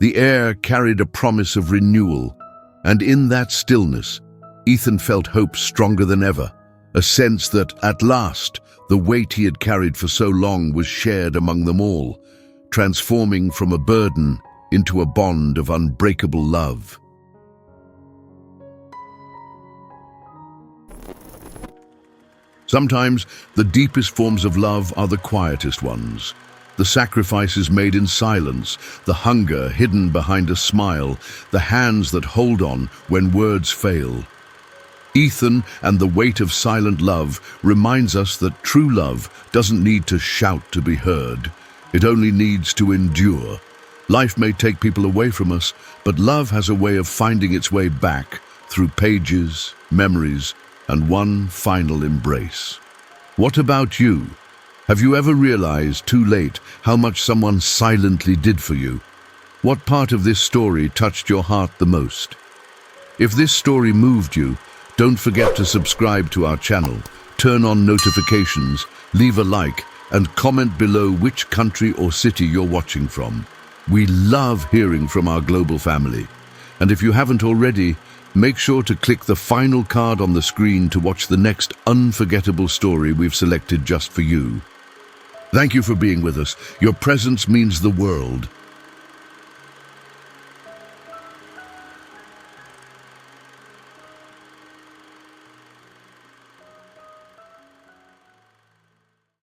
The air carried a promise of renewal, and in that stillness, Ethan felt hope stronger than ever. A sense that, at last, the weight he had carried for so long was shared among them all, transforming from a burden into a bond of unbreakable love. Sometimes, the deepest forms of love are the quietest ones. The sacrifices made in silence, the hunger hidden behind a smile, the hands that hold on when words fail. Ethan and the weight of silent love reminds us that true love doesn't need to shout to be heard. It only needs to endure. Life may take people away from us, but love has a way of finding its way back through pages, memories, and one final embrace. What about you? Have you ever realized too late how much someone silently did for you? What part of this story touched your heart the most? If this story moved you, don't forget to subscribe to our channel, turn on notifications, leave a like, and comment below which country or city you're watching from. We love hearing from our global family. And if you haven't already, make sure to click the final card on the screen to watch the next unforgettable story we've selected just for you. Thank you for being with us. Your presence means the world.